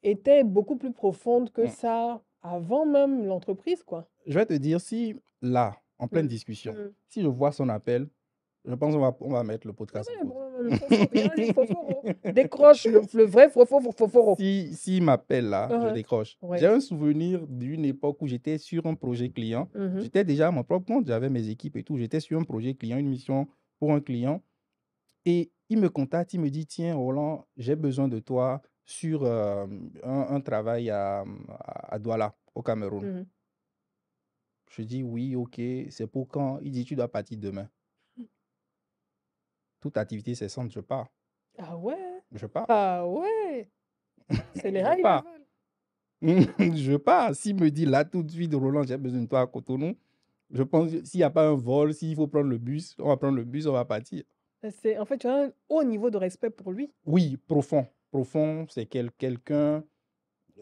était beaucoup plus profonde que mm. ça avant même l'entreprise, quoi. Je vais te dire, si là, en pleine Mm. discussion, Mm. si je vois son appel, je pense qu'on va mettre le Non, podcast en mais pause. bon, Fofo, il y a un Foforo. Décroche le vrai Foforo. S'il m'appelle là, je décroche. J'ai Ouais. un souvenir d'une époque où j'étais sur un projet client. Mhm. J'étais déjà à mon propre compte, j'avais mes équipes et tout. J'étais sur un projet client, une mission pour un client. Et il me contacte, il me dit, tiens, Roland, j'ai besoin de toi sur un travail à Douala, au Cameroun. Mhm. Je dis, oui, ok, c'est pour quand? Il dit, tu dois partir demain. Toute activité cessante, je pars. Ah ouais? Je pars. Ah ouais? C'est les Je high pars. level. Je pars. S'il me dit là tout de suite, Roland, j'ai besoin de toi à Cotonou, je pense que s'il n'y a pas un vol, s'il faut prendre le bus, on va prendre le bus, on va partir. En fait, tu as un haut niveau de respect pour lui. Oui, profond. Profond, c'est quelqu'un,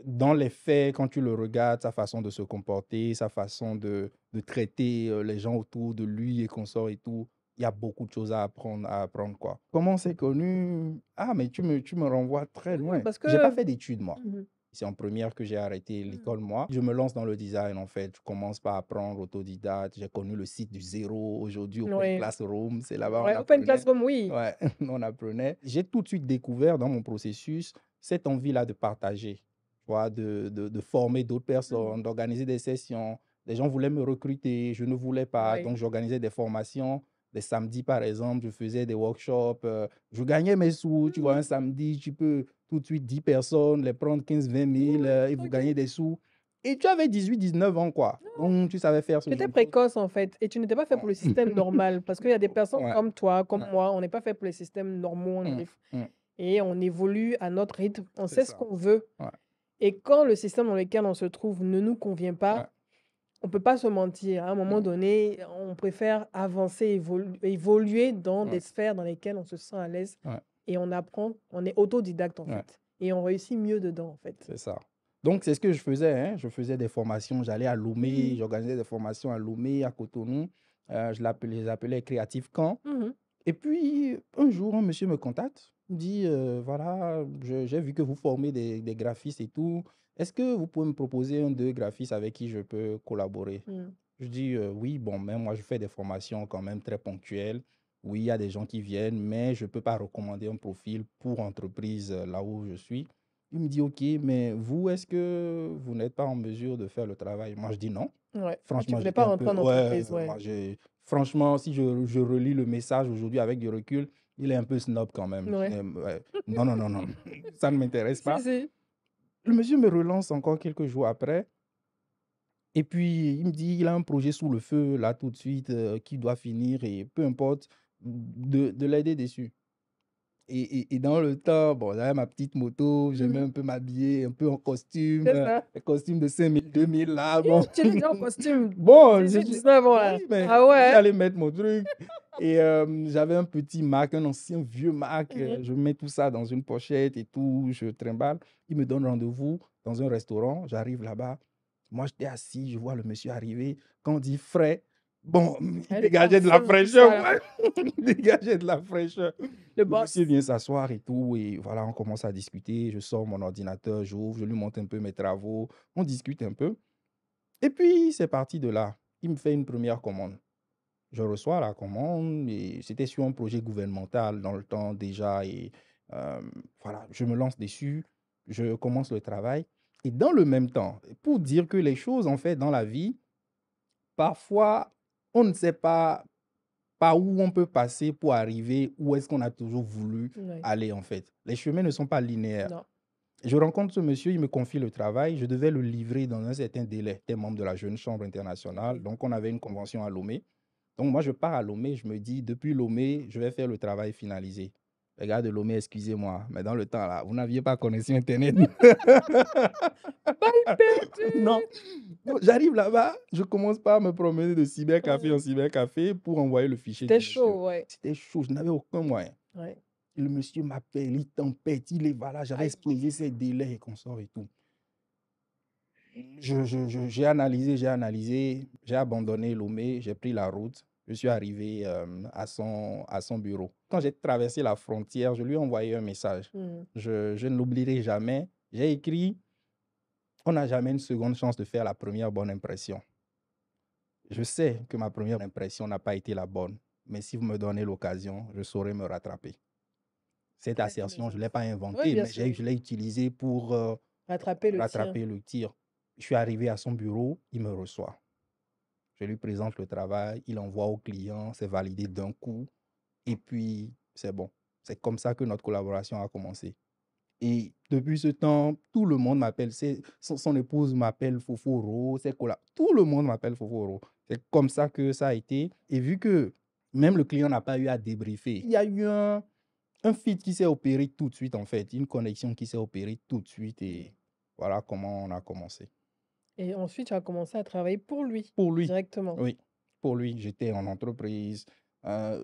dans les faits, quand tu le regardes, sa façon de se comporter, sa façon de traiter les gens autour de lui et consorts et tout, il y a beaucoup de choses à apprendre, quoi. Comment c'est connu? Ah, mais tu me renvoies très Ouais, loin. parce J'ai pas que... fait d'études, moi. Mhm. C'est en première que j'ai arrêté Mhm. l'école, moi. Je me lance dans le design, en fait. Je commence par apprendre autodidacte. J'ai connu le site du zéro. Aujourd'hui, Open Ouais. Classroom, c'est là-bas on Ouais, Open apprenait. Classroom, oui. Ouais, on apprenait. J'ai tout de suite découvert dans mon processus cette envie-là de partager, tu vois, de former d'autres personnes, Mhm. d'organiser des sessions. Les gens voulaient me recruter, je ne voulais pas. Ouais. Donc, j'organisais des formations. Les samedis, par exemple, je faisais des workshops. Je gagnais mes sous. Tu vois, un samedi, tu peux tout de suite 10 personnes, les prendre 15 000, 20 000 et vous gagnez des sous. Et tu avais 18, 19 ans, quoi. Donc, tu savais faire ce Tu genre étais de choses. précoce, en fait, et tu n'étais pas fait pour le système normal. Parce qu'il y a des personnes Ouais, comme toi, comme ouais, moi, on n'est pas fait pour les systèmes normaux. On mm, arrive mm, et on évolue à notre rythme. On c'est sait ce ça. qu'on veut. Ouais, Et quand le système dans lequel on se trouve ne nous convient pas, ouais, on ne peut pas se mentir. À un moment mm, donné, on préfère avancer, évoluer dans des ouais, sphères dans lesquelles on se sent à l'aise ouais, et on apprend, on est autodidacte en ouais, fait. Et on réussit mieux dedans en fait. c'est ça. Donc, c'est ce que je faisais, hein. Je faisais des formations. J'allais à Lomé, Mhm. j'organisais des formations à Lomé, à Cotonou. Je les appelais Creative Camp. Mhm. Et puis, un jour, un monsieur me contacte, me dit, voilà, j'ai vu que vous formez des graphistes et tout. Est-ce que vous pouvez me proposer un, deux graphistes avec qui je peux collaborer? Mhm. Je dis, oui, bon, mais moi, je fais des formations quand même très ponctuelles. Oui, il y a des gens qui viennent, mais je ne peux pas recommander un profil pour entreprise là où je suis. Il me dit, OK, mais vous, est-ce que vous n'êtes pas en mesure de faire le travail? Moi, je dis non. Ouais. Ah, tu Franchement, voulais j'étais pas un rentrer peu... en Ouais, entreprise, ouais. moi, franchement, si je relis le message aujourd'hui avec du recul, il est un peu snob quand même. Ouais. Ouais. Non, non, non, non. Ça ne m'intéresse Si, pas. si. Le monsieur me relance encore quelques jours après. Et puis, il me dit, il a un projet sous le feu, là, tout de suite, qui doit finir et peu importe, de l'aider dessus. Et dans le temps, bon, j'avais ma petite moto, j'aimais Mhm. un peu m'habiller, un peu en costume, C'est ça. les costumes de 5000, 2000 là, bon. Tu étais déjà en costume Bon, 18-19 ans, là. oui, mais Ah ouais? j'allais mettre mon truc. Et j'avais un petit Mac, un ancien vieux Mac. Mhm. Je mets tout ça dans une pochette et tout, je trimballe. Il me donne rendez-vous dans un restaurant. J'arrive là-bas. Moi, j'étais assis, je vois le monsieur arriver. Quand on dit frais, bon, il Ah, le dégageait de la parfum, tout fraîcheur. ça, là. Ouais. Il dégageait de la fraîcheur. Le Le monsieur boss. vient s'asseoir et tout. Et voilà, on commence à discuter. Je sors mon ordinateur, j'ouvre, je lui montre un peu mes travaux. On discute un peu. Et puis, c'est parti de là. Il me fait une première commande. Je reçois la commande et c'était sur un projet gouvernemental dans le temps déjà. Et euh, voilà, je me lance dessus, je commence le travail. Et dans le même temps, pour dire que les choses, en fait, dans la vie, parfois, on ne sait pas par où on peut passer pour arriver où est-ce qu'on a toujours voulu Ouais. aller, en fait. Les chemins ne sont pas linéaires. Non. Je rencontre ce monsieur, il me confie le travail, je devais le livrer dans un certain délai. J'étais membre de la Jeune Chambre internationale, Ok. donc on avait une convention à Lomé. Donc moi, je pars à Lomé, je me dis, depuis Lomé, je vais faire le travail finalisé. Les gars de Lomé, excusez-moi, mais dans le temps, là, vous n'aviez pas connexion Internet. Balle Non. perdue! Donc, j'arrive là-bas, je commence par me promener de cybercafé en Mhm. cybercafé pour envoyer le fichier C'était du monsieur. chaud, ouais. C'était chaud, je n'avais aucun moyen. Ouais. Et le monsieur m'appelle, il tempête, il est voilà, j'avais Aïe. explosé ses délais et consorts et tout. J'ai analysé, j'ai abandonné Lomé, j'ai pris la route, je suis arrivé à son bureau. Quand j'ai traversé la frontière, je lui ai envoyé un message. Mhm. Je ne l'oublierai jamais. J'ai écrit, on n'a jamais une seconde chance de faire la première bonne impression. Je sais que ma première impression n'a pas été la bonne, mais si vous me donnez l'occasion, je saurai me rattraper. Cette Très assertion, je ne l'ai philosophe. pas Oui, inventée, bien mais sûr. je l'ai utilisée pour Rattraper le tir. rattraper le tir. Je suis arrivé à son bureau, il me reçoit. Je lui présente le travail, il envoie au client, c'est validé d'un coup, et puis c'est bon. C'est comme ça que notre collaboration a commencé. Et depuis ce temps, tout le monde m'appelle, son épouse m'appelle Foforo, tout le monde m'appelle Foforo. C'est comme ça que ça a été. Et vu que même le client n'a pas eu à débriefer, il y a eu un feed qui s'est opéré tout de suite, en fait, une connexion qui s'est opérée tout de suite, et voilà comment on a commencé. Et ensuite, tu as commencé à travailler pour lui, Pour lui, directement. oui, pour lui, j'étais en entreprise.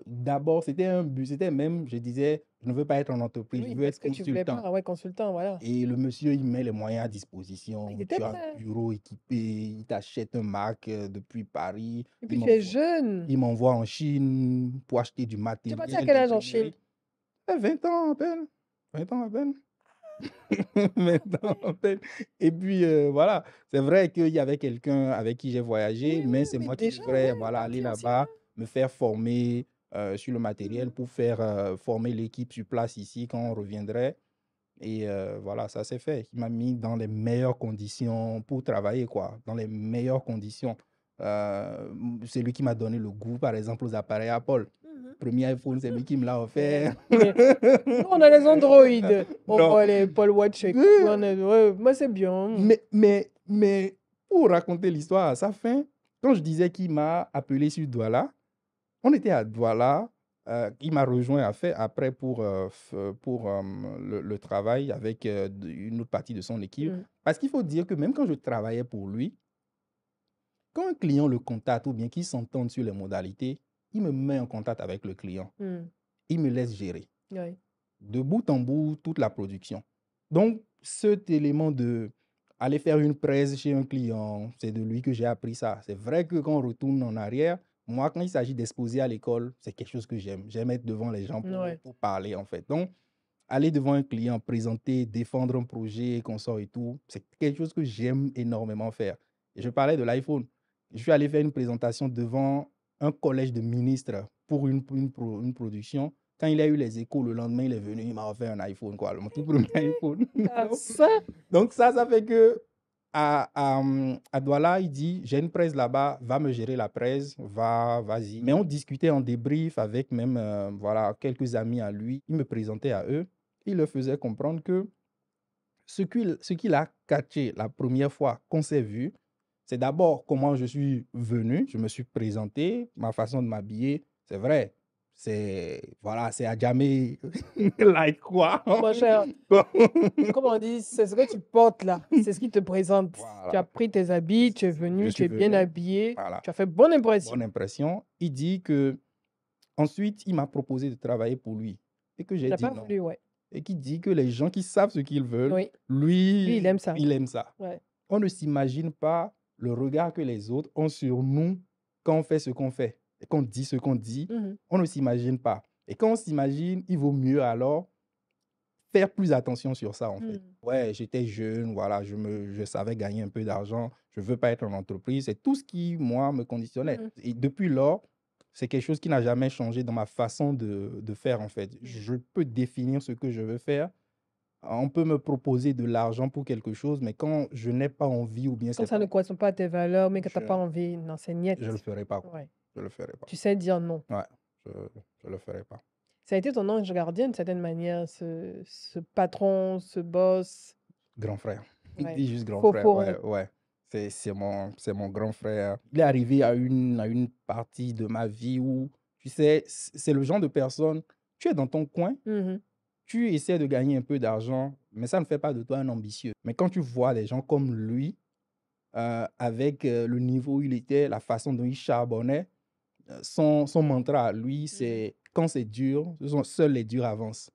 D'abord, c'était un but, c'était même, je disais, je ne veux pas être en entreprise, je Oui, veux parce être que tu voulais consultant. pas, ouais, consultant, voilà. Et le monsieur, il met les moyens à Il disposition. était Tu as un prêt. bureau équipé, il t'achète un Mac depuis Paris, Et puis tu es jeune. il m'envoie en Chine pour acheter du Tu es parti à matériel quel âge en Chine? d'ingénierie. 20 ans à peine, 20 ans à peine. Maintenant, Ouais. en fait. Et puis, voilà, c'est vrai qu'il y avait quelqu'un avec qui j'ai voyagé, Oui, oui, mais c'est mais moi qui déjà, devrais, ouais, voilà, aller parti aussi loin. là-bas, me faire former sur le matériel Mhm. pour faire former l'équipe sur place ici quand on reviendrait. Et voilà, ça s'est fait. Il m'a mis dans les meilleures conditions pour travailler, quoi, dans les meilleures conditions. C'est lui qui m'a donné le goût, par exemple, aux appareils Apple. Mhm. Premier iPhone, c'est lui qui me l'a Ouais. offert. Nous, on a les Android. On Non. voit les Paul Watch et tout. Ouais, moi, c'est bien. Mais pour raconter l'histoire à sa fin, quand je disais qu'il m'a appelé sur Douala, on était à Douala. Il m'a rejoint après pour le travail avec une autre partie de son équipe. Mhm. Parce qu'il faut dire que même quand je travaillais pour lui, quand un client le contacte ou bien qu'il s'entende sur les modalités, il me met en contact avec le client. Mhm. Il me laisse gérer Ouais. de bout en bout toute la production. Donc, cet élément de aller faire une presse chez un client, c'est de lui que j'ai appris ça. C'est vrai que quand on retourne en arrière, moi, quand il s'agit d'exposer à l'école, c'est quelque chose que j'aime. J'aime être devant les gens Ouais. pour parler, en fait. Donc, aller devant un client, présenter, défendre un projet, qu'on sort et tout, c'est quelque chose que j'aime énormément faire. Et je parlais de l'iPhone. Je suis allé faire une présentation devant un collège de ministres pour une production. Quand il a eu les échos, le lendemain, il est venu, il m'a offert un iPhone, quoi, mon tout premier iPhone. Ah, ça, Donc ça fait que à Douala, il dit, j'ai une presse là-bas, va me gérer la presse, vas-y. Mais on discutait en débrief avec même voilà, quelques amis à lui. Il me présentait à eux. Il leur faisait comprendre que ce qu'il a catché la première fois qu'on s'est vu, c'est d'abord comment je suis venu, je me suis présenté, ma façon de m'habiller, c'est vrai. Voilà, c'est à jamais like quoi. mon cher, comme on dit, c'est ce que tu portes là. C'est ce qui te présente. Tu as Voilà, pris tes habits, tu es je venu, tu suis es bien venu. habillé, Voilà, tu as fait bonne impression. bonne impression. Il dit que ensuite, il m'a proposé de travailler pour lui et que Tu j'ai n'as dit pas non. voulu, ouais. Et qui dit que les gens qui savent ce qu'ils veulent, Oui, lui, il lui, aime ça. il aime ça. Ouais. On ne s'imagine pas le regard que les autres ont sur nous quand on fait ce qu'on fait et qu'on dit ce qu'on dit. Mhm. On ne s'imagine pas. Et quand on s'imagine, il vaut mieux alors faire plus attention sur ça, en fait. Mhm. Ouais, j'étais jeune, voilà, je savais gagner un peu d'argent, je ne veux pas être en entreprise. C'est tout ce qui, moi, me conditionnait. Mhm. Et depuis lors, c'est quelque chose qui n'a jamais changé dans ma façon de faire, en fait. Je peux définir ce que je veux faire. On peut me proposer de l'argent pour quelque chose, mais quand je n'ai pas envie ou bien Quand c'est ça pas, ne correspond pas à tes valeurs, mais que tu n'as je pas envie, non, c'est niet. je le ferai pas, quoi. Ouais. Je le ferai pas. Tu sais dire non. Ouais, je je le ferai pas. Ça a été ton ange gardien d'une certaine manière, ce patron, ce boss. Grand frère. Ouais. Dis juste grand Faux frère. faux. Ouais, ouais. C'est mon grand frère. Il est arrivé à une partie de ma vie où, tu sais, c'est le genre de personne, tu es dans ton coin, Mhm. tu essaies de gagner un peu d'argent, mais ça ne fait pas de toi un ambitieux. Mais quand tu vois des gens comme lui, avec le niveau où il était, la façon dont il charbonnait, son mantra à lui, c'est quand c'est dur, seuls les durs avancent.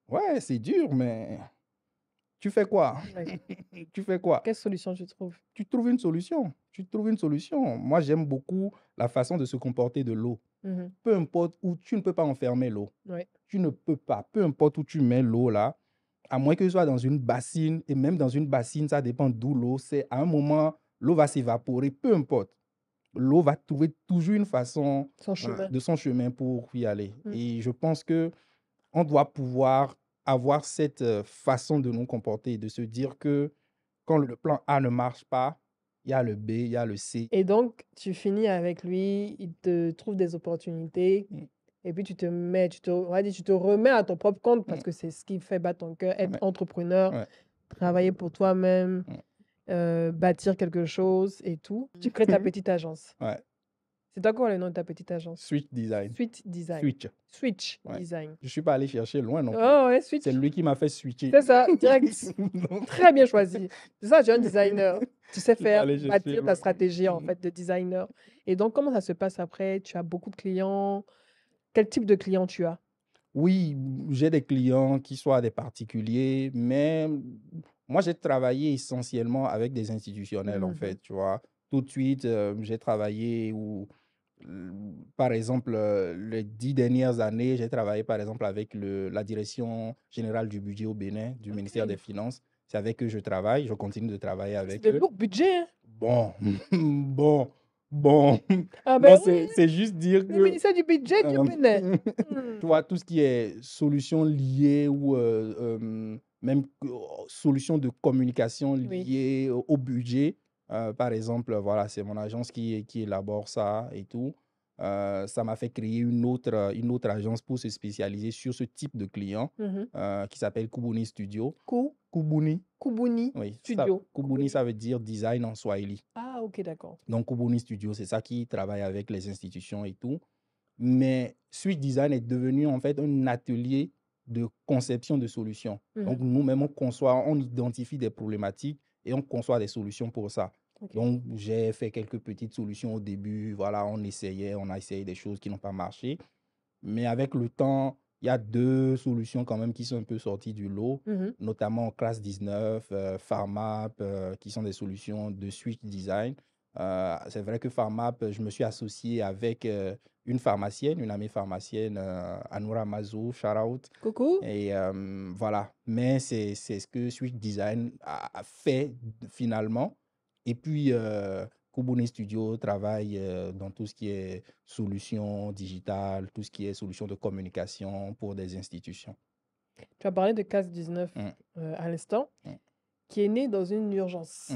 Ouais, c'est dur, mais tu fais quoi? Ouais. Tu fais quoi? Quelle solution tu trouves? Tu trouves une solution. Tu trouves une solution. Moi, j'aime beaucoup la façon de se comporter de l'eau. Mhm. Peu importe où, tu ne peux pas enfermer l'eau. Ouais. Tu ne peux pas. Peu importe où tu mets l'eau là, à moins que ce soit dans une bassine, et même dans une bassine, ça dépend d'où l'eau, c'est à un moment, l'eau va s'évaporer, peu importe. L'eau va trouver toujours une façon Son chemin. de son chemin pour y aller. Mm. Et je pense que on doit pouvoir avoir cette façon de nous comporter, de se dire que quand le plan A ne marche pas, il y a le B, il y a le C. Et donc, tu finis avec lui, il te trouve des opportunités, Mm. et puis on va dire, tu te remets à ton propre compte parce Mm. que c'est ce qui fait battre ton cœur, être Ouais, entrepreneur, ouais, travailler pour toi-même, bâtir quelque chose et tout. Tu crées ta petite agence. ouais. C'est toi quoi le nom de ta petite agence? Switch Design. Switch Design. Switch. Switch Ouais. Design. Je ne suis pas allé chercher loin non plus. Oh ouais, Switch. C'est lui qui m'a fait switcher. C'est ça, direct. Donc, Très bien choisi. C'est ça, tu es un designer. Tu sais je suis pas faire, allé chercher bâtir ta loin. stratégie en fait de designer. Et donc, comment ça se passe après? Tu as beaucoup de clients. Quel type de clients tu as? Oui, j'ai des clients qui soient des particuliers, mais moi, j'ai travaillé essentiellement avec des institutionnels, en Mhm. fait, tu vois. Tout de suite, j'ai travaillé par exemple, les 10 dernières années, j'ai travaillé, par exemple, avec la Direction générale du budget au Bénin, du ministère des Ok. Finances. C'est avec eux que je travaille, je continue de travailler C'est avec de eux. lourd budget, hein? Bon, bon. Ah Non, ben oui, c'est juste dire le que ministère du budget du Bénin. tu vois, tout ce qui est solutions liées ou même solutions de communication Oui. liées au budget. Par exemple, voilà, c'est mon agence qui élabore ça et tout. Ça m'a fait créer une autre agence pour se spécialiser sur ce type de client Mhm. qui s'appelle Kubuni Studio. Ku- Kubuni, Kubuni oui. Studio. Kubuni, ça veut dire design en Swahili. Ah, ok, d'accord. Donc, Kubuni Studio, c'est ça qui travaille avec les institutions et tout. Mais Switch Design est devenu en fait un atelier de conception de solutions. Donc, Mhm. nous-mêmes, on conçoit, on identifie des problématiques et on conçoit des solutions pour ça. Ok. Donc, j'ai fait quelques petites solutions au début. Voilà, on a essayé des choses qui n'ont pas marché. Mais avec le temps, il y a deux solutions quand même qui sont un peu sorties du lot, Mhm. notamment Class 19, Pharmap, qui sont des solutions de Switch Design. C'est vrai que Pharmap, je me suis associé avec une pharmacienne, une amie pharmacienne, Anoura Mazou, shout out. Coucou. Et voilà, mais c'est ce que Switch Design a fait finalement. Et puis, Kubuni Studio travaille dans tout ce qui est solutions digitales, tout ce qui est solutions de communication pour des institutions. Tu as parlé de CAS-19 à l'instant, qui est né dans une urgence.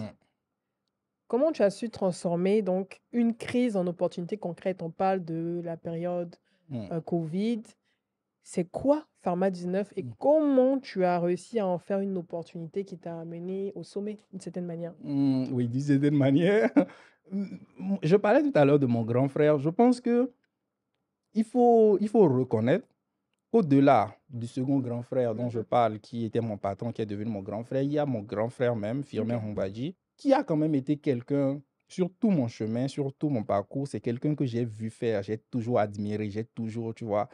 Comment tu as su transformer donc une crise en opportunité concrète? On parle de la période Covid. C'est quoi Pharma 19 et comment tu as réussi à en faire une opportunité qui t'a amené au sommet d'une certaine manière? Oui, d'une certaine manière. Je parlais tout à l'heure de mon grand frère. Je pense que il faut reconnaître, au-delà du second grand frère dont je parle, qui était mon patron, qui est devenu mon grand frère, il y a mon grand frère même, Firmin Hombadji, qui a quand même été quelqu'un, sur tout mon chemin, sur tout mon parcours, c'est quelqu'un que j'ai vu faire, j'ai toujours admiré, j'ai toujours, tu vois,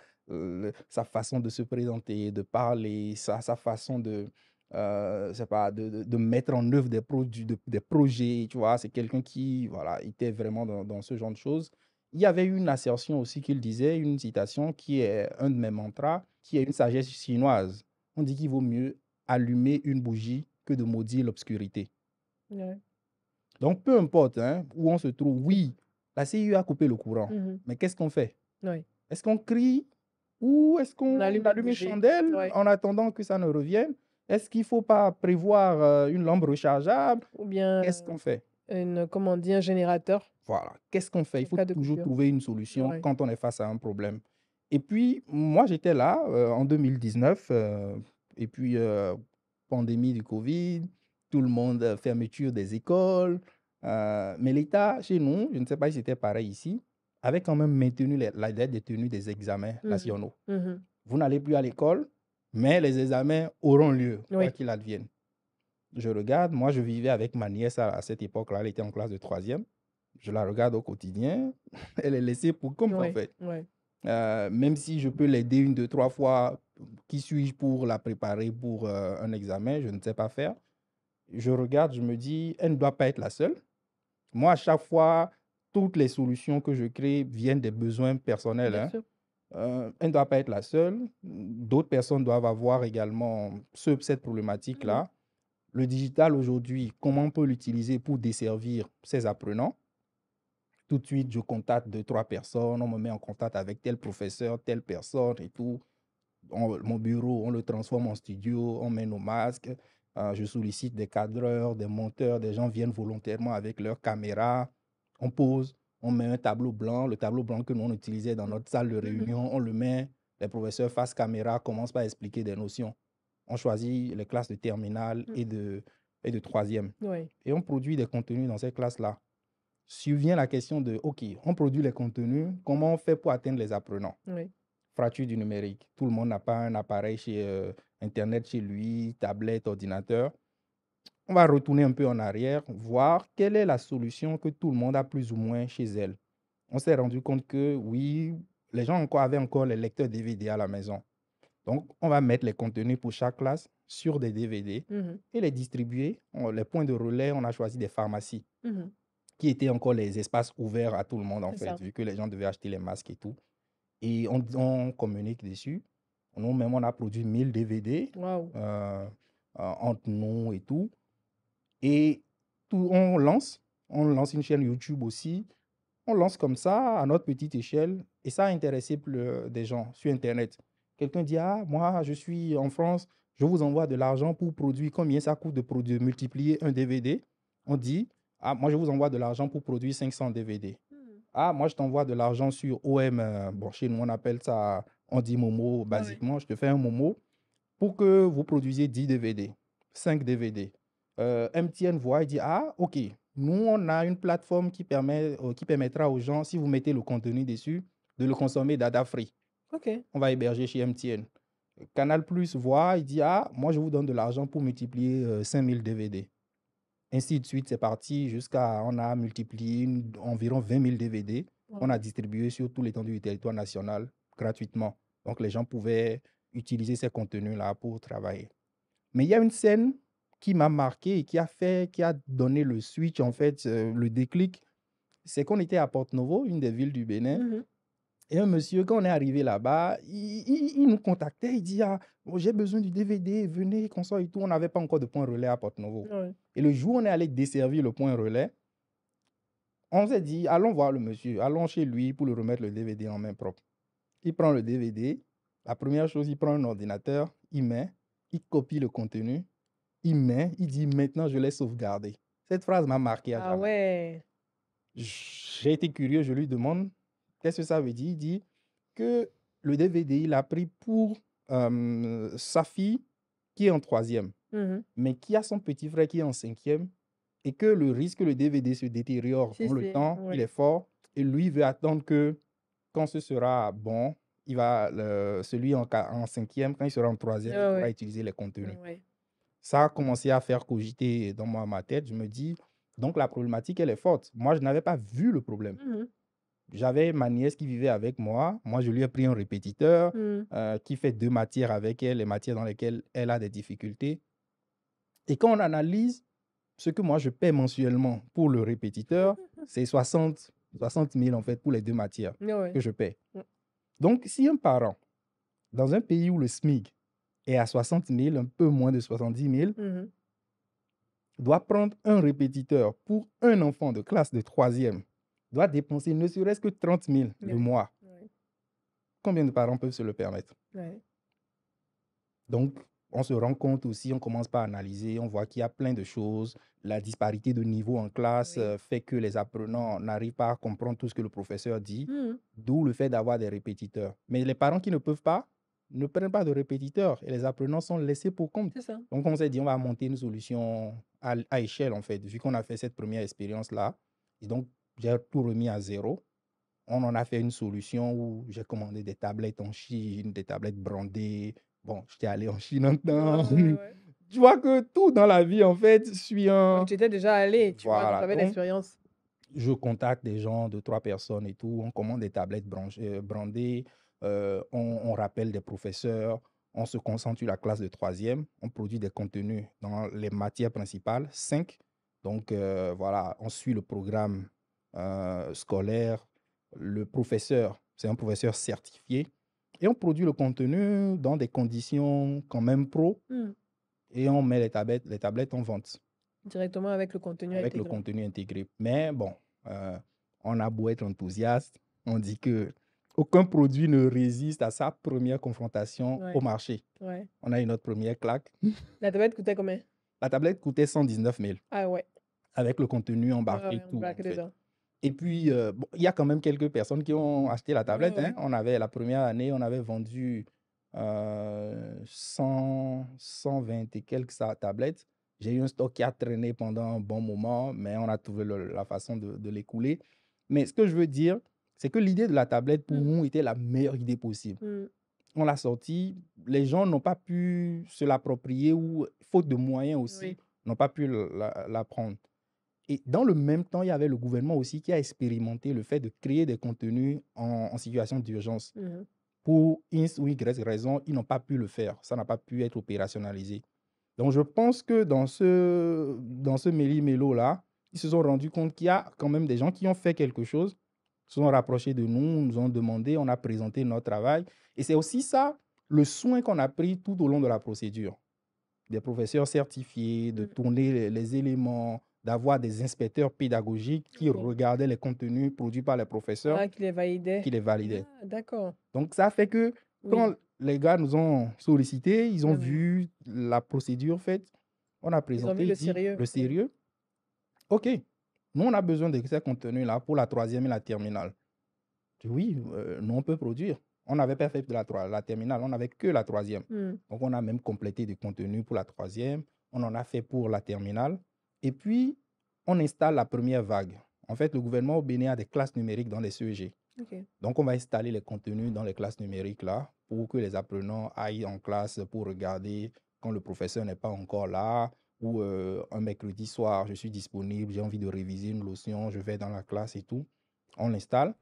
sa façon de se présenter, de parler, sa façon de, c'est pas, de mettre en œuvre des produits, des projets, tu vois, c'est quelqu'un qui, voilà, était vraiment dans ce genre de choses. Il y avait une assertion aussi qu'il disait, une citation qui est un de mes mantras, qui est une sagesse chinoise. On dit qu'il vaut mieux allumer une bougie que de maudire l'obscurité. Ouais. Donc, peu importe où on se trouve, oui, la CIU a coupé le courant, mais qu'est-ce qu'on fait? Ouais. Est-ce qu'on crie ou est-ce qu'on allume une bougie. chandelle en attendant que ça ne revienne? Est-ce qu'il ne faut pas prévoir une lampe rechargeable? Ou bien Qu'est-ce qu'on fait? comment on dit, un générateur. Voilà, qu'est-ce qu'on fait? Il faut cas de toujours coupure. trouver une solution Ouais. quand on est face à un problème. Et puis, moi, j'étais là en 2019, et puis pandémie du Covid, tout le monde, fermeture des écoles. Mais l'État, chez nous, je ne sais pas si c'était pareil ici, avait quand même maintenu la date de tenue des examens nationaux. Vous n'allez plus à l'école, mais les examens auront lieu, quoi qu'il advienne. Je regarde, moi, je vivais avec ma nièce à cette époque-là, elle était en classe de 3e. Je la regarde au quotidien, elle est laissée pour compte, en fait. Même si je peux l'aider une, deux, trois fois, qui suis-je pour la préparer pour un examen, je ne sais pas faire. Je regarde, je me dis, elle ne doit pas être la seule. Moi, à chaque fois, toutes les solutions que je crée viennent des besoins personnels. Elle ne doit pas être la seule. D'autres personnes doivent avoir également cette problématique-là. Le digital aujourd'hui, comment on peut l'utiliser pour desservir ses apprenants? Tout de suite, je contacte 2, 3 personnes, on me met en contact avec tel professeur, telle personne et tout. Mon bureau, on le transforme en studio, on met nos masques. Je sollicite des cadreurs, des monteurs, des gens viennent volontairement avec leur caméra. On pose, on met un tableau blanc, le tableau blanc que nous on utilisait dans notre salle de réunion, on le met, les professeurs face caméra commencent par expliquer des notions. On choisit les classes de terminale et de 3e. Et on produit des contenus dans ces classes-là. Survient la question de, OK, on produit les contenus, comment on fait pour atteindre les apprenants? Fracture du numérique. Tout le monde n'a pas un appareil Internet chez lui, tablette, ordinateur. On va retourner un peu en arrière, voir quelle est la solution que tout le monde a plus ou moins chez elle. On s'est rendu compte que, oui, les gens avaient encore les lecteurs DVD à la maison. Donc, on va mettre les contenus pour chaque classe sur des DVD et les distribuer. Les points de relais, on a choisi des pharmacies qui étaient encore les espaces ouverts à tout le monde, en fait, vu que les gens devaient acheter les masques et tout. Et on communique dessus. Nous-mêmes, on a produit 1000 DVD entre nous et tout. Et on lance une chaîne YouTube aussi. On lance comme ça, à notre petite échelle. Et ça a intéressé des gens sur Internet. Quelqu'un dit, ah, moi, je suis en France, je vous envoie de l'argent pour produire. Combien ça coûte de multiplier un DVD? On dit, ah, moi, je vous envoie de l'argent pour produire 500 DVD. Ah, moi, je t'envoie de l'argent sur OM. Bon, chez nous, on appelle ça, on dit Momo, basiquement. Je te fais un Momo pour que vous produisiez 10 DVD, 5 DVD. MTN voit, il dit, ah, OK, nous, on a une plateforme qui permettra aux gens, si vous mettez le contenu dessus, de le consommer data free. On va héberger chez MTN. Canal Plus voit, il dit, ah, moi, je vous donne de l'argent pour multiplier 5000 DVD. Ainsi de suite, c'est parti jusqu'à, on a multiplié environ 20 000 DVD. On a distribué sur tout l'étendue du territoire national gratuitement. Donc, les gens pouvaient utiliser ces contenus-là pour travailler. Mais il y a une scène qui m'a marqué et qui a donné le switch, en fait, le déclic. C'est qu'on était à Porto-Novo, une des villes du Bénin. Et un monsieur, quand on est arrivé là-bas, il nous contactait, il dit, ah, bon, j'ai besoin du DVD, venez, qu'on soit et tout. On n'avait pas encore de point relais à Porto-Novo. Et le jour où on est allé desservir le point relais, On s'est dit, allons voir le monsieur, allons chez lui pour lui remettre le DVD en main propre. Il prend le DVD. La première chose, il prend un ordinateur, il met, il copie le contenu, il met, il dit maintenant je l'ai sauvegardé. Cette phrase m'a marqué à Ah jamais. ouais. J'ai été curieux, je lui demande qu'est-ce que ça veut dire. Il dit que le DVD, il a pris pour sa fille qui est en 3e, Mhm. mais qui a son petit frère qui est en 5e, et que le risque que le DVD se détériore Si, dans le si, temps, il ouais. est fort, et lui veut attendre que quand ce sera bon, il va, celui en 5e, quand il sera en 3e, il Ah pourra ouais. utiliser les contenus. Ouais. Ça a commencé à faire cogiter dans ma tête. Je me dis, donc la problématique, elle est forte. Moi, je n'avais pas vu le problème. Mhm. J'avais ma nièce qui vivait avec moi. Moi, je lui ai pris un répétiteur Mhm. qui fait 2 matières avec elle, les matières dans lesquelles elle a des difficultés. Et quand on analyse ce que moi, je paie mensuellement pour le répétiteur, c'est 60 000 en fait pour les 2 matières Ah ouais. que je paie. Mm. Donc, si un parent, dans un pays où le SMIC est à 60 000, un peu moins de 70 000, Mhm. doit prendre un répétiteur pour un enfant de classe de 3e, doit dépenser ne serait-ce que 30 000 le Ouais. mois. Ouais. Combien de parents peuvent se le permettre? Ouais. Donc, on se rend compte aussi, on commence par analyser, on voit qu'il y a plein de choses. La disparité de niveau en classe Oui. fait que les apprenants n'arrivent pas à comprendre tout ce que le professeur dit, Mhm. d'où le fait d'avoir des répétiteurs. Mais les parents qui ne peuvent pas ne prennent pas de répétiteurs et les apprenants sont laissés pour compte. C'est ça. Donc, on s'est dit, on va monter une solution à échelle, en fait, vu qu'on a fait cette première expérience-là. Et donc, j'ai tout remis à zéro. On en a fait une solution où j'ai commandé des tablettes en Chine, des tablettes brandées. Bon, j'étais allé en Chine un temps. Ouais. Tu vois que tout dans la vie, en fait, suit Donc, un... tu étais déjà allé, tu vois, donc tu Voilà. avais Donc, l'expérience. je contacte des gens, 2, 3 personnes et tout. On commande des tablettes brandées. On rappelle des professeurs. On se concentre sur la classe de 3e. On produit des contenus dans les matières principales, 5. Donc, voilà, on suit le programme scolaire. Le professeur, c'est un professeur certifié. Et on produit le contenu dans des conditions quand même pro. Mhm. Et on met les tablettes en vente Directement avec le contenu avec le intégré. contenu intégré. Mais bon, on a beau être enthousiaste, on dit que aucun produit ne résiste à sa première confrontation au Ouais. marché. Ouais. On a eu notre première claque. La tablette coûtait combien? La tablette coûtait 119 000 Ah ouais. avec le contenu embarqué, Ouais, on tout en braque fait. dedans. Et puis, bon, il y a quand même quelques personnes qui ont acheté la tablette. Ouais. Hein. On avait la première année, on avait vendu 120 et quelques tablettes. J'ai eu un stock qui a traîné pendant un bon moment, mais on a trouvé la façon de l'écouler. Mais ce que je veux dire, c'est que l'idée de la tablette, pour nous, était la meilleure idée possible. Mhm. On l'a sortie, les gens n'ont pas pu se l'approprier ou, faute de moyens aussi, Oui. n'ont pas pu la prendre. Et dans le même temps, il y avait le gouvernement aussi qui a expérimenté le fait de créer des contenus en situation d'urgence. Mhm. Pour X ou Y raison, ils n'ont pas pu le faire. Ça n'a pas pu être opérationnalisé. Donc, je pense que dans ce méli-mélo-là, ils se sont rendus compte qu'il y a quand même des gens qui ont fait quelque chose, se sont rapprochés de nous, nous ont demandé, on a présenté notre travail. Et c'est aussi ça, le soin qu'on a pris tout au long de la procédure. Des professeurs certifiés, de Mhm. tourner les éléments, d'avoir des inspecteurs pédagogiques qui Ok. regardaient les contenus produits par les professeurs, Ah, qui les validait. qui les validaient. Ah, d'accord. Donc, ça fait que quand Oui. les gars nous ont sollicités, ils ont Ouais. vu la procédure faite, on a Ils ont présenté, vu le ils disent sérieux. le sérieux. OK, nous, on a besoin de ces contenus-là pour la 3e et la terminale. Je dis, oui, nous, on peut produire. On n'avait pas fait de la terminale, on n'avait que la 3e. Mhm. Donc, on a même complété du contenu pour la 3e, on en a fait pour la terminale. Et puis, on installe la première vague. En fait, le gouvernement au Bénin a des classes numériques dans les CEG. Ok. Donc, on va installer les contenus dans les classes numériques là pour que les apprenants aillent en classe pour regarder quand le professeur n'est pas encore là ou un mercredi soir, je suis disponible, j'ai envie de réviser une leçon, je vais dans la classe et tout. On l'installe.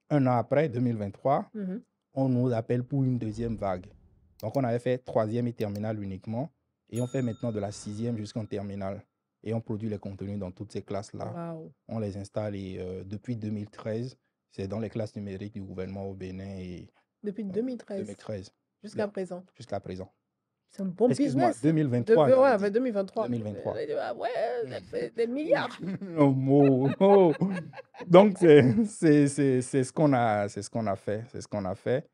Un an après, 2023, Mhm. on nous appelle pour une deuxième vague. Donc, on avait fait 3e et terminale uniquement et on fait maintenant de la 6e jusqu'en terminale. Et on produit les contenus dans toutes ces classes-là. Waouh. On les installe et depuis 2013, c'est dans les classes numériques du gouvernement au Bénin et Depuis 2013 2013 jusqu'à présent. jusqu'à présent. C'est un bon Excuse-moi, business. 2023, Ouais, j'avais dit. 2023. 2023. Ah ouais, ça fait des milliards. Oh. Donc, c'est ce qu'on a, c'est ce qu'on a fait. C'est ce qu'on a fait.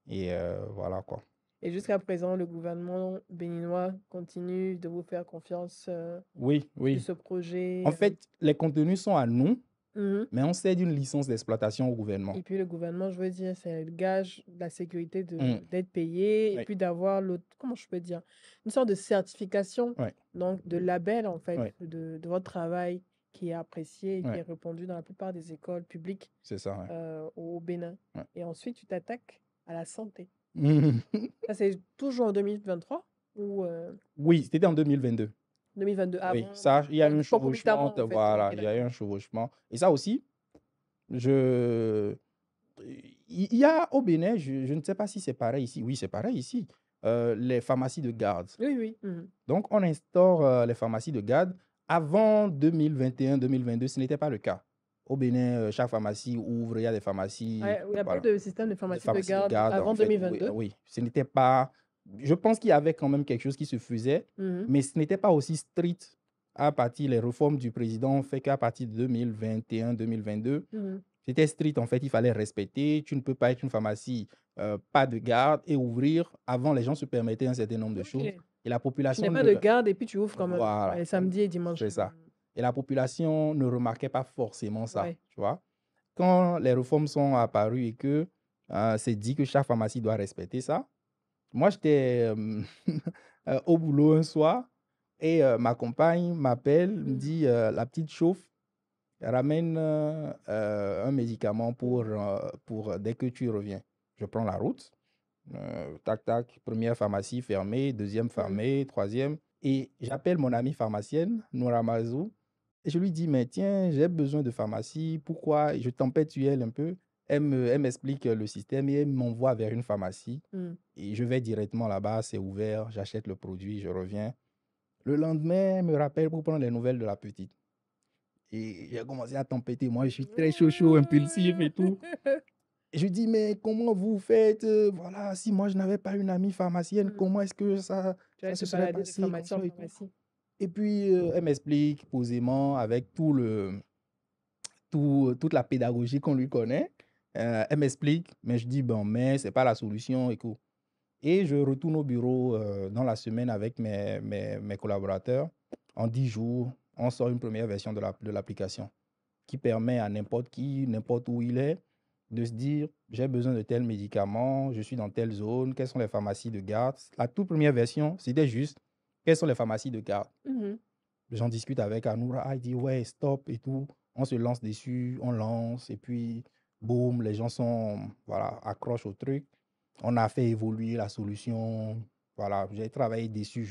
Et voilà quoi. Et jusqu'à présent, le gouvernement béninois continue de vous faire confiance Oui, sur oui. ce projet. En fait, les contenus sont à nous, Mhm. mais on cède une licence d'exploitation au Et gouvernement. puis le gouvernement, je veux dire, c'est le gage de la sécurité Mm. d'être payé et Oui. puis d'avoir comment je peux dire, une sorte de certification, Ouais. donc de label en fait, Ouais. de votre travail qui est apprécié et qui Ouais. est répandu dans la plupart des écoles publiques C'est ça. Ouais. au Bénin. Ouais. Et ensuite, tu t'attaques à la santé. Mhm. Ça, c'est toujours en 2023 ou Oui, c'était en 2022. 2022 Oui, avant, ça, il y a eu un concomitamment chevauchement. en fait. Voilà, Ok, il y a eu d'accord. un chevauchement. Et ça aussi, il y a au Bénin, je ne sais pas si c'est pareil ici. Oui, c'est pareil ici. Les pharmacies de garde. Oui, oui. Mhm. Donc, on instaure les pharmacies de garde. Avant 2021-2022, ce n'était pas le cas. Au Bénin, chaque pharmacie ouvre, il y a des pharmacies, Ouais, il n'y a pas voilà, de système de des pharmacie de pharmacies de garde garde, en avant fait. Oui, 2022. oui, ce n'était pas. Je pense qu'il y avait quand même quelque chose qui se faisait, Mhm. mais ce n'était pas aussi strict à partir les réformes du président ont fait qu'à partir de 2021-2022, Mhm. c'était strict. En fait, il fallait respecter. Tu ne peux pas être une pharmacie pas de garde et ouvrir. Avant, les gens se permettaient un certain nombre de Ok. choses. Et la Tu population n'es pas ne. de garde et puis tu ouvres quand même. Voilà, Ouais, samedi et dimanche. c'est ça. Et la population ne remarquait pas forcément ça, Ouais. tu vois. Quand les réformes sont apparues et que c'est dit que chaque pharmacie doit respecter ça, moi, j'étais au boulot un soir et ma compagne m'appelle, me Mhm. dit la petite chauffe, ramène un médicament pour dès que tu reviens. Je prends la route, tac, tac, première pharmacie fermée, deuxième Mhm. fermée, troisième. Et j'appelle mon amie pharmacienne, Noura Mazou, et je lui dis, mais tiens, j'ai besoin de pharmacie, pourquoi? Je tempête sur elle un peu. Elle m'explique le système et elle m'envoie vers une pharmacie. Mhm. Et je vais directement là-bas, c'est ouvert, j'achète le produit, je reviens. Le lendemain, elle me rappelle pour prendre les nouvelles de la petite. Et j'ai commencé à tempêter. Moi, je suis très chaud, impulsif et tout. Et je dis, mais comment vous faites? Voilà, si moi, je n'avais pas une amie pharmacienne, Mhm. comment est-ce que ça Tu vas se te serait balader de passé comme pharmacie en ça et tout? pharmacie. Et puis, elle m'explique posément avec toute la pédagogie qu'on lui connaît. Elle m'explique, mais je dis, bon, mais c'est pas la solution et tout. Et je retourne au bureau dans la semaine avec mes collaborateurs. En 10 jours, on sort une première version de l'application qui permet à n'importe qui, n'importe où il est, de se dire, j'ai besoin de tel médicament, je suis dans telle zone, quelles sont les pharmacies de garde. La toute première version, c'était juste, quelles sont les pharmacies de garde. Mhm. J'en discute avec Anoura, il dit, ouais, stop et tout. On se lance dessus, on lance, et puis, boum, les gens voilà, accrochent au truc. On a fait évoluer la solution. Voilà, j'ai travaillé dessus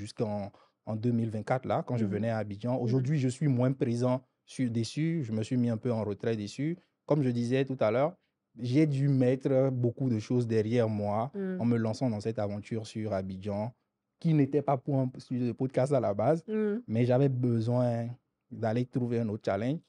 en 2024, là, quand je Mhm. venais à Abidjan. Mhm. Aujourd'hui, je suis moins présent dessus. Je me suis mis un peu en retrait dessus. Comme je disais tout à l'heure, j'ai dû mettre beaucoup de choses derrière moi en Mhm. me lançant dans cette aventure sur Abidjan, qui n'était pas pour un sujet de podcast à la base, Mhm. mais j'avais besoin d'aller trouver un autre challenge.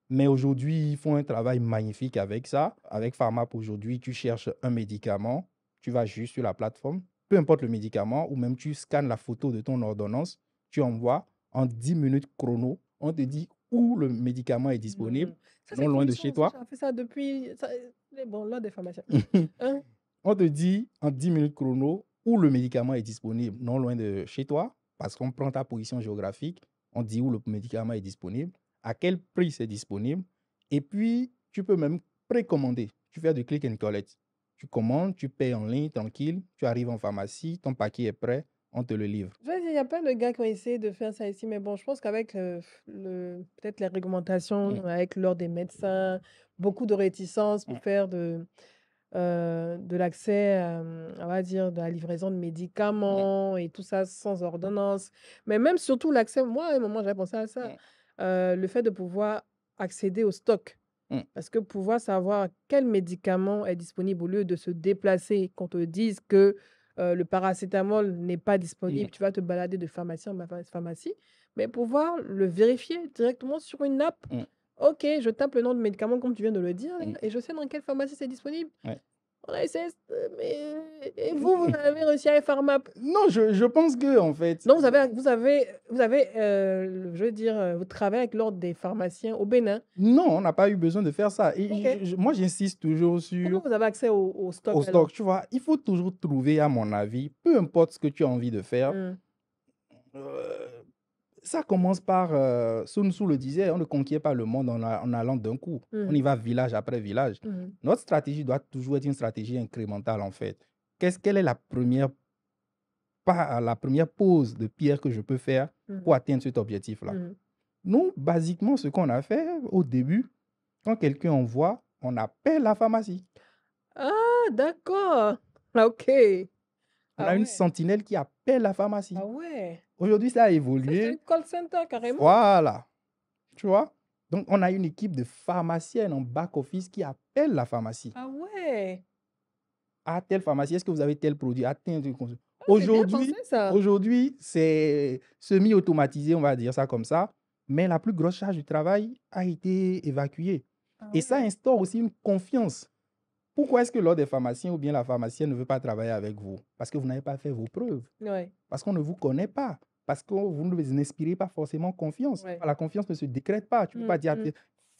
Mais aujourd'hui, ils font un travail magnifique avec ça. Avec Pharmap, aujourd'hui, tu cherches un médicament, tu vas juste sur la plateforme, peu importe le médicament, ou même tu scannes la photo de ton ordonnance, tu envoies en 10 minutes chrono, on te dit où le médicament est disponible, Non. Ça, non c'est loin de puissant. chez Ça, toi. j'ai fait ça depuis. Mais bon, là, des pharmaciens. Hein? On te dit en 10 minutes chrono où le médicament est disponible, non loin de chez toi, parce qu'on prend ta position géographique, on dit où le médicament est disponible, à quel prix c'est disponible, et puis tu peux même précommander. Tu fais du click and collect. Tu commandes, tu payes en ligne, tranquille, tu arrives en pharmacie, ton paquet est prêt, on te le livre. Tu vois, il y a plein de gars qui ont essayé de faire ça ici, mais bon, je pense qu'avec peut-être les réglementations, avec l'ordre des médecins, beaucoup de réticences pour faire de l'accès, on va dire, de la livraison de médicaments et tout ça sans ordonnance. Mais même surtout l'accès, moi, à un moment, j'avais pensé à ça, le fait de pouvoir accéder au stock. Parce que pouvoir savoir quel médicament est disponible au lieu de se déplacer, qu'on te dise que le paracétamol n'est pas disponible, tu vas te balader de pharmacie en pharmacie, mais pouvoir le vérifier directement sur une app. Ok, je tape le nom de médicament comme tu viens de le dire là, et je sais dans quelle pharmacie c'est disponible. Ouais. On a essayé, mais et vous avez réussi à FarmApp. Non, je pense que, en fait, Donc, je veux dire, vous travaillez avec l'ordre des pharmaciens au Bénin. non, on n'a pas eu besoin de faire ça. Et Ok. moi, j'insiste toujours Comment sur vous avez accès au stock au alors? stock. Tu vois, il faut toujours trouver, à mon avis, peu importe ce que tu as envie de faire, Hmm. euh, ça commence par, Sun Tzu le disait, on ne conquiert pas le monde en allant d'un coup. On y Mhm. va village après village. Mhm. Notre stratégie doit toujours être une stratégie incrémentale, en fait. Quelle est la première pose de pierre que je peux faire pour Mhm. atteindre cet objectif-là? Mhm. Nous, basiquement, ce qu'on a fait au début, quand quelqu'un envoie, on appelle la pharmacie. Ah, d'accord. Ah, ok. On Ah a une ouais. sentinelle qui appelle la pharmacie. Ah ouais. Aujourd'hui, ça a Ça, c'est un évolué. call center carrément. Voilà. Tu vois? Donc, on a une équipe de pharmaciennes en back-office qui appelle la pharmacie. Ah ouais. Ah, telle pharmacie, est-ce que vous avez tel produit? Ah, tel truc. Ah, c'est bien pensé ça. Aujourd'hui, c'est semi-automatisé, on va dire ça comme ça. Mais la plus grosse charge du travail a été évacuée. Ah Et ça ouais. instaure aussi une confiance. Pourquoi est-ce que l'ordre des pharmaciens ou bien la pharmacienne ne veut pas travailler avec vous? Parce que vous n'avez pas fait vos preuves. Ouais. Parce qu'on ne vous connaît pas. Parce que vous n'inspirez pas forcément confiance. Ouais. La confiance ne se décrète pas. Tu ne peux pas dire, Mhm.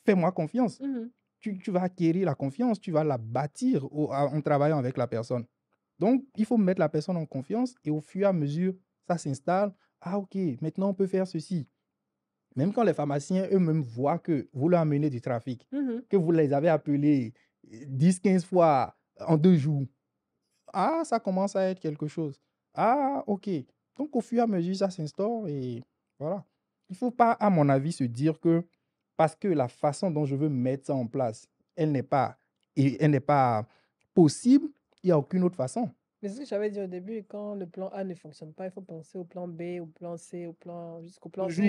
fais-moi confiance. Mhm. Tu vas acquérir la confiance, tu vas la bâtir en travaillant avec la personne. Donc, il faut mettre la personne en confiance et au fur et à mesure, ça s'installe. Ah, ok, maintenant on peut faire ceci. Même quand les pharmaciens eux-mêmes voient que vous leur amenez du trafic, Mhm. que vous les avez appelés 10-15 fois en 2 jours, ah, ça commence à être quelque chose. Ah, ok. Donc, au fur et à mesure, ça s'instaure et voilà. Il ne faut pas, à mon avis, se dire que parce que la façon dont je veux mettre ça en place, elle n'est pas possible, il n'y a aucune autre façon. Mais c'est ce que j'avais dit au début, quand le plan A ne fonctionne pas, il faut penser au plan B, au plan C, jusqu'au plan Z.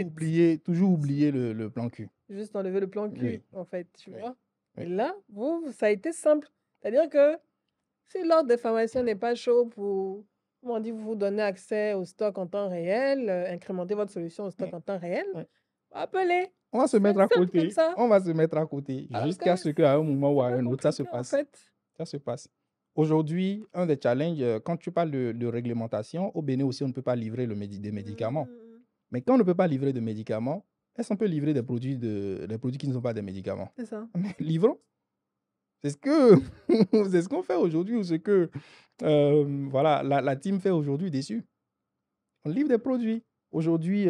Toujours oublier le plan Q. Juste enlever le plan Oui, Q, en fait, tu oui, vois. oui. Et là, ça a été simple. C'est-à-dire que si l'ordre des pharmaciens n'est pas chaud pour, comment on dit, vous donner accès au stock en temps réel, incrémenter votre solution au stock Oui, en temps réel, oui. appelez. On va se C'est mettre à simple comme côté. ça. On va se mettre à côté Alors jusqu'à que ce qu'à un moment ou c'est à pas un autre, ça se compliqué, en passe. fait. Ça se passe. Aujourd'hui, un des challenges, quand tu parles de réglementation, au Bénin aussi, on ne peut pas livrer des médicaments. Mm, Mais quand on ne peut pas livrer de médicaments, est-ce qu'on peut livrer des produits qui ne sont pas des médicaments? c'est ça. Mais livrons. C'est ce que c'est ce qu'on fait aujourd'hui ou ce que voilà, la team fait aujourd'hui dessus. On livre des produits. Aujourd'hui,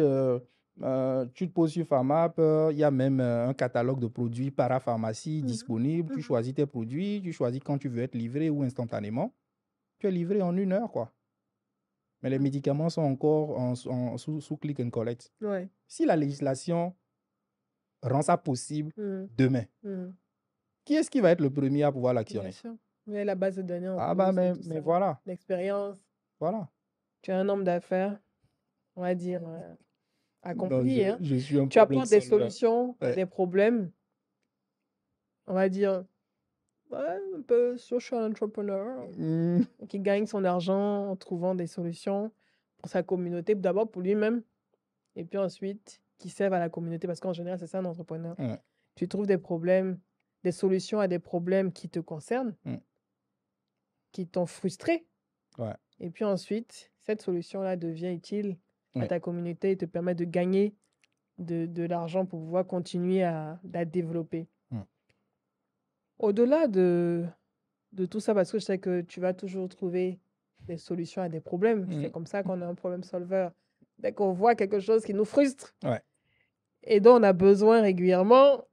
tu te poses sur Pharmap, il y a même un catalogue de produits parapharmacie Mhm. disponible. Tu Mhm. choisis tes produits, tu choisis quand tu veux être livré ou instantanément. Tu es livré en 1 heure, quoi. Mais les médicaments sont encore sous click and collect. Ouais. Si la législation rend ça possible Mhm. demain, Mhm. qui est-ce qui va être le premier à pouvoir Bien l'actionner? sûr. Mais la base de données en Ah bah, plus et tout mais ça, voilà, l'expérience. voilà. Tu as un homme d'affaires, on va dire, Non, accompli, hein. je suis un Tu problème apportes des solver. solutions à Ouais. des problèmes, on va dire, ouais, un peu social entrepreneur, Mm, qui gagne son argent en trouvant des solutions pour sa communauté, d'abord pour lui-même, et puis ensuite qui servent à la communauté, parce qu'en général, c'est ça un entrepreneur. ouais, Tu trouves des problèmes, des solutions à des problèmes qui te concernent, mm, qui t'ont frustré, ouais, et puis ensuite, cette solution-là devient utile à ouais. ta communauté et te permet de gagner de l'argent pour pouvoir continuer à développer. Mm. Au-delà de tout ça, parce que je sais que tu vas toujours trouver des solutions à des problèmes. C'est Mm, comme ça qu'on est un problème solver. Dès qu'on voit quelque chose qui nous frustre ouais. et dont on a besoin régulièrement,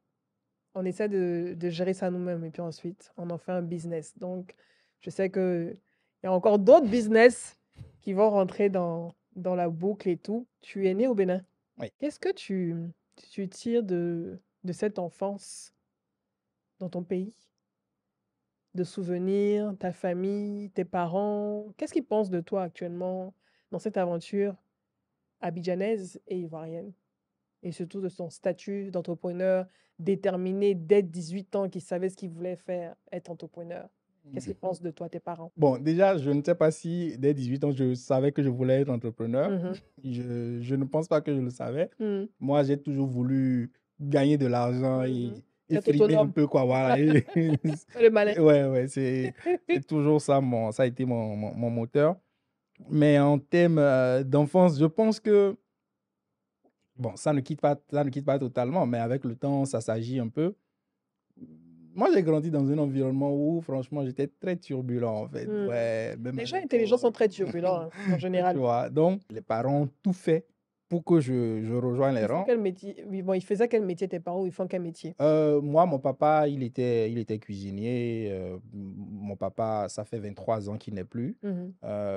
on essaie de gérer ça nous-mêmes et puis ensuite, on en fait un business. Donc, je sais qu'il y a encore d'autres business qui vont rentrer dans la boucle et tout. Tu es né au Bénin. Oui. Qu'est-ce que tu tires de cette enfance dans ton pays? De souvenirs, ta famille, tes parents? Qu'est-ce qu'ils pensent de toi actuellement dans cette aventure abidjanaise et ivoirienne? Et surtout de son statut d'entrepreneur déterminé dès 18 ans, qui savait ce qu'il voulait faire, être entrepreneur. Qu'est-ce qu'ils pensent de toi, tes parents? Bon, déjà, je ne sais pas si dès 18 ans, je savais que je voulais être entrepreneur. Mhm. Je ne pense pas que je le savais. Mhm. Moi, j'ai toujours voulu gagner de l'argent Mhm. Être effrimer un autonome. peu, quoi, voilà. Le malin. Ouais, c'est toujours ça, ça a été mon moteur. Mais en thème d'enfance, je pense que, bon, ça ne quitte pas totalement, mais avec le temps, ça s'agit un peu. Moi, j'ai grandi dans un environnement où, franchement, j'étais très turbulent, en fait. Hmm. Ouais, même à Les gens intelligents sont l'école. très turbulents, hein, en Tu général. vois, donc, les parents ont tout fait pour que je rejoigne les Ils font rangs. quel métier? Oui, bon, ils faisaient quel métier tes parents ou ils font quel métier? Moi, mon papa, il était cuisinier. Mon papa, ça fait 23 ans qu'il n'est plus. Mhm.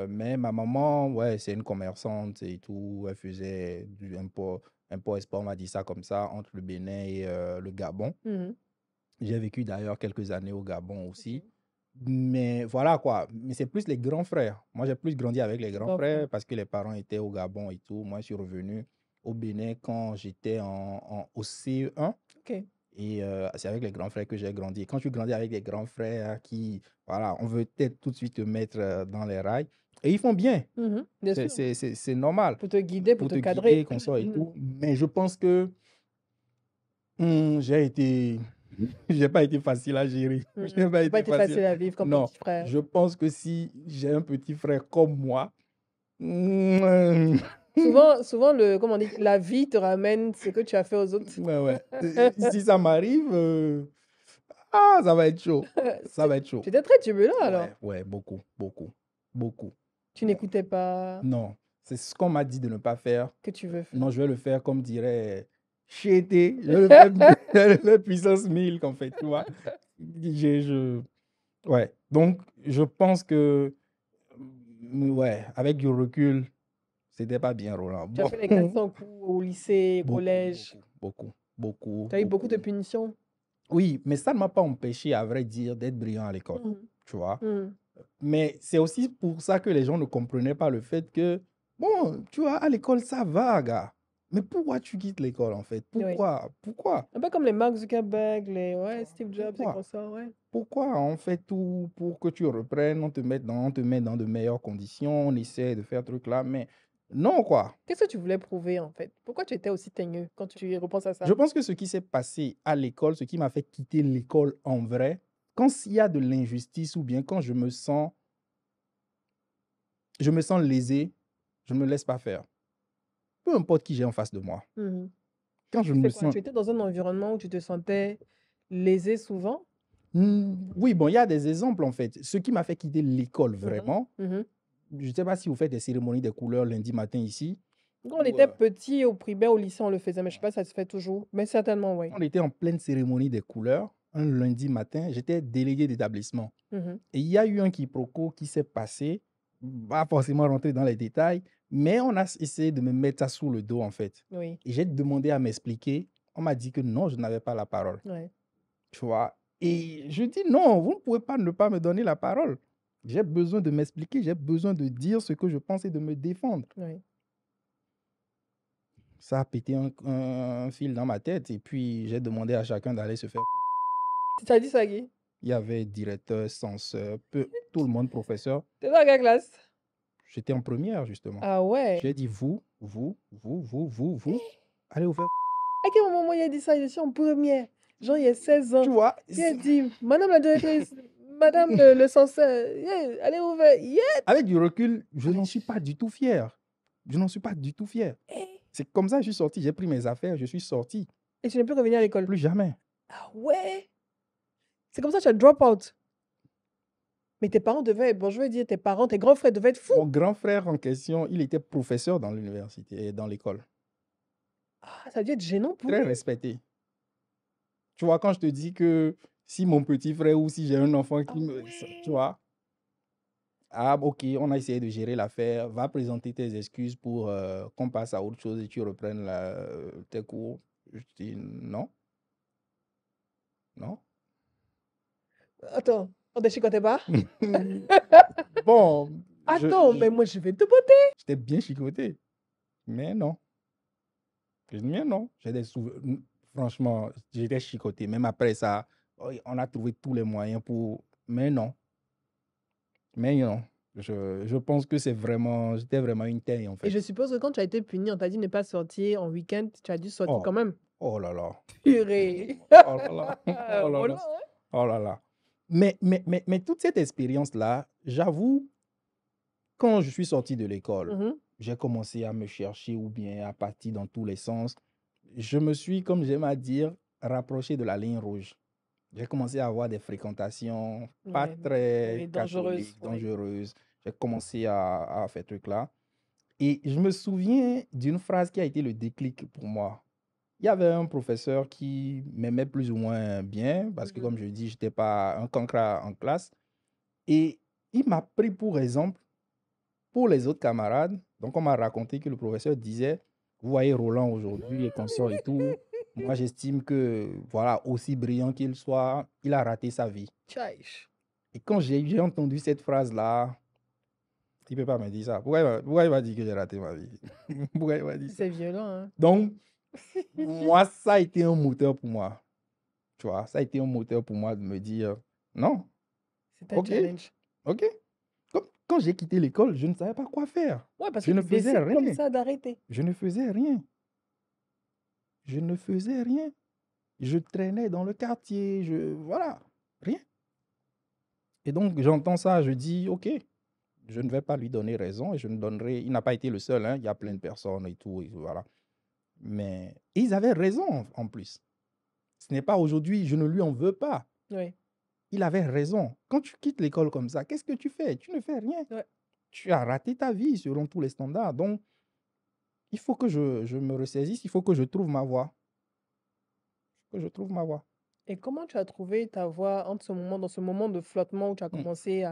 Mais ma maman, ouais, c'est une commerçante et tout. Elle faisait du import-export, on m'a dit ça comme ça, entre le Bénin et le Gabon. Mhm. J'ai vécu d'ailleurs quelques années au Gabon Ok. aussi. Mais voilà quoi. Mais c'est plus les grands frères. Moi, j'ai plus grandi avec les grands Grand frère. frères parce que les parents étaient au Gabon et tout. Moi, je suis revenu au Bénin quand j'étais au CE1. Ok. Et c'est avec les grands frères que j'ai grandi. Et quand tu grandis avec les grands frères qui, voilà, on veut peut-être tout de suite te mettre dans les rails. Et ils font bien. Mhm. Bien sûr. C'est normal Pour te guider, pour pour te te guider, cadrer. qu'on sort et Mhm. tout. Mais je pense que j'ai été... j'ai pas été facile à gérer. Mhm. J'ai pas Ça n'a pas été été facile. facile à vivre comme Non, petit frère. je pense que si j'ai un petit frère comme moi, ouais, Souvent comme on dit, la vie te ramène ce que tu as fait aux autres. ouais. Si ça m'arrive, ça va être chaud. Ça va être chaud. Tu étais très turbulent alors. Ouais, ouais, beaucoup, beaucoup, beaucoup. Tu n'écoutais pas Non, c'est ce qu'on m'a dit de ne pas faire. que tu veux faire. Non, je vais le faire comme dirait Chété. Je vais le faire, je vais le faire puissance 1000, en fait, tu vois. Ouais, donc je pense que, ouais, avec du recul, c'était pas bien, Roland. Tu as Bon, fait les 400 coups au lycée, au beaucoup, collège. beaucoup, beaucoup, Tu as eu beaucoup de beaucoup. punitions. Oui, mais ça ne m'a pas empêché, à vrai dire, d'être brillant à l'école, Mhm. tu vois. Mhm. Mais c'est aussi pour ça que les gens ne comprenaient pas le fait que, bon, tu vois, à l'école, ça va, gars. Mais pourquoi tu quittes l'école, en fait? Oui. Pourquoi? Pourquoi? Un peu comme les Mark Zuckerberg, les Tu ouais, vois, Steve Jobs et pourquoi? consorts, ouais. Pourquoi on fait tout pour que tu reprennes, on te met dans de meilleures conditions, on essaie de faire truc là, mais non, quoi. Qu'est-ce que tu voulais prouver en fait? Pourquoi tu étais aussi teigneux quand tu repenses à Je ça? pense que ce qui s'est passé à l'école, ce qui m'a fait quitter l'école en vrai, quand il y a de l'injustice ou bien quand je me sens lésé, je ne me laisse pas faire. Peu importe qui j'ai en face de moi. Mhm. Quand je Tu me fais quoi? sens... Tu étais dans un environnement où tu te sentais lésé souvent? Oui, bon, il y a des exemples en fait. Ce qui m'a fait quitter l'école Mhm. vraiment, Mhm. je ne sais pas si vous faites des cérémonies des couleurs lundi matin ici, Quand on où était petit, au primaire, au lycée, on le faisait, mais je sais pas si ça se fait toujours. Mais certainement, oui. on était en pleine cérémonie des couleurs, un lundi matin, j'étais délégué d'établissement. Mhm. Et il y a eu un quiproquo qui s'est passé, pas forcément rentrer dans les détails, mais on a essayé de me mettre ça sous le dos en fait. Oui, Et j'ai demandé à m'expliquer. On m'a dit que non, je n'avais pas la parole. ouais, Tu vois. Et je dis non, vous ne pouvez pas ne pas me donner la parole. J'ai besoin de m'expliquer, j'ai besoin de dire ce que je pense et de me défendre. oui. Ça a pété un fil dans ma tête et puis j'ai demandé à chacun d'aller se faire. Tu t'as dit ça, Guy? Il y avait directeur, censeur, tout le monde, professeur. T'es dans quelle classe? J'étais en première, justement. Ah ouais. J'ai dit vous, allez vous faire. À quel moment il a dit ça? Je suis en première. Genre, il y a 16 Tu ans. vois, Puis il a dit, Madame la directrice, Madame le censeur, yeah, allez ouvrir. Yeah. avec du recul, je n'en suis pas du tout fier. Je n'en suis pas du tout fier. C'est comme ça que je suis sorti. J'ai pris mes affaires, je suis sorti. Et tu n'es plus revenu à l'école. Plus jamais. Ah ouais. C'est comme ça que tu as drop out. Mais tes parents devaient, bon, je veux dire, tes parents, tes grands frères devaient être fous. Mon grand frère en question, il était professeur dans l'université et dans l'école. Ah, ça a dû être gênant pour Très lui. respecté. Tu vois, quand je te dis que si mon petit frère ou si j'ai un enfant Ah qui me... ouais. Tu vois, ah, ok, on a essayé de gérer l'affaire, va présenter tes excuses pour qu'on passe à autre chose et tu reprennes tes cours. Je dis non, non. Attends, on ne chicotait pas? Bon, Attends, mais moi je vais te botter. j'étais bien chicoté, mais non. Je dis, mais non, j'ai des souvenirs. Franchement, j'étais chicoté. Même après ça, on a trouvé tous les moyens pour... Mais non, mais non. Je pense que j'étais vraiment une taille en Et fait. je suppose que quand tu as été puni, on t'a dit ne pas sortir en week-end, tu as dû sortir Oh, quand même. Oh là là. Purée. Oh là là. Oh là Roland, là. hein? Oh là là. Mais toute cette expérience-là, j'avoue, quand je suis sorti de l'école, Mhm. j'ai commencé à me chercher ou bien à partir dans tous les sens. Je me suis, comme j'aime à dire, rapproché de la ligne rouge. J'ai commencé à avoir des fréquentations pas Ouais, très oui, dangereuse, catholiques, oui. dangereuses. J'ai commencé à faire ce truc-là. Et je me souviens d'une phrase qui a été le déclic pour moi. Il y avait un professeur qui m'aimait plus ou moins bien, parce que Mhm. comme je dis, je n'étais pas un cancre en classe. Et il m'a pris pour exemple pour les autres camarades. Donc, on m'a raconté que le professeur disait, vous voyez Roland aujourd'hui et consort et tout. Moi, j'estime que, voilà, aussi brillant qu'il soit, il a raté sa vie. Tchaïch. Et quand j'ai entendu cette phrase-là, il ne peut pas me dire ça. Pourquoi il m'a dit que j'ai raté ma vie? Pourquoi il m'a dit ça? C'est violent, hein? Donc, moi, ça a été un moteur pour moi. Tu vois, ça a été un moteur pour moi de me dire, non, C'est un ok, challenge. ok. Quand j'ai quitté l'école, je ne savais pas quoi faire. Ouais, parce que Je ne tu faisais décides comme rien. ça d'arrêter. Je ne faisais rien. Je ne faisais rien. Je traînais dans le quartier, voilà, rien. Et donc, j'entends ça, je dis, OK, je ne vais pas lui donner raison et je ne donnerai. Il n'a pas été le seul, hein, il y a plein de personnes et tout, voilà. Mais ils avaient raison en plus. Ce n'est pas aujourd'hui, je ne lui en veux pas. Oui. Il avait raison. Quand tu quittes l'école comme ça, qu'est-ce que tu fais? Tu ne fais rien. Ouais. Tu as raté ta vie selon tous les standards. Donc, il faut que je me ressaisisse, il faut que je trouve ma voie. Que je trouve ma voie. Et comment tu as trouvé ta voie entre ce moment, dans ce moment de flottement où tu as Mm, commencé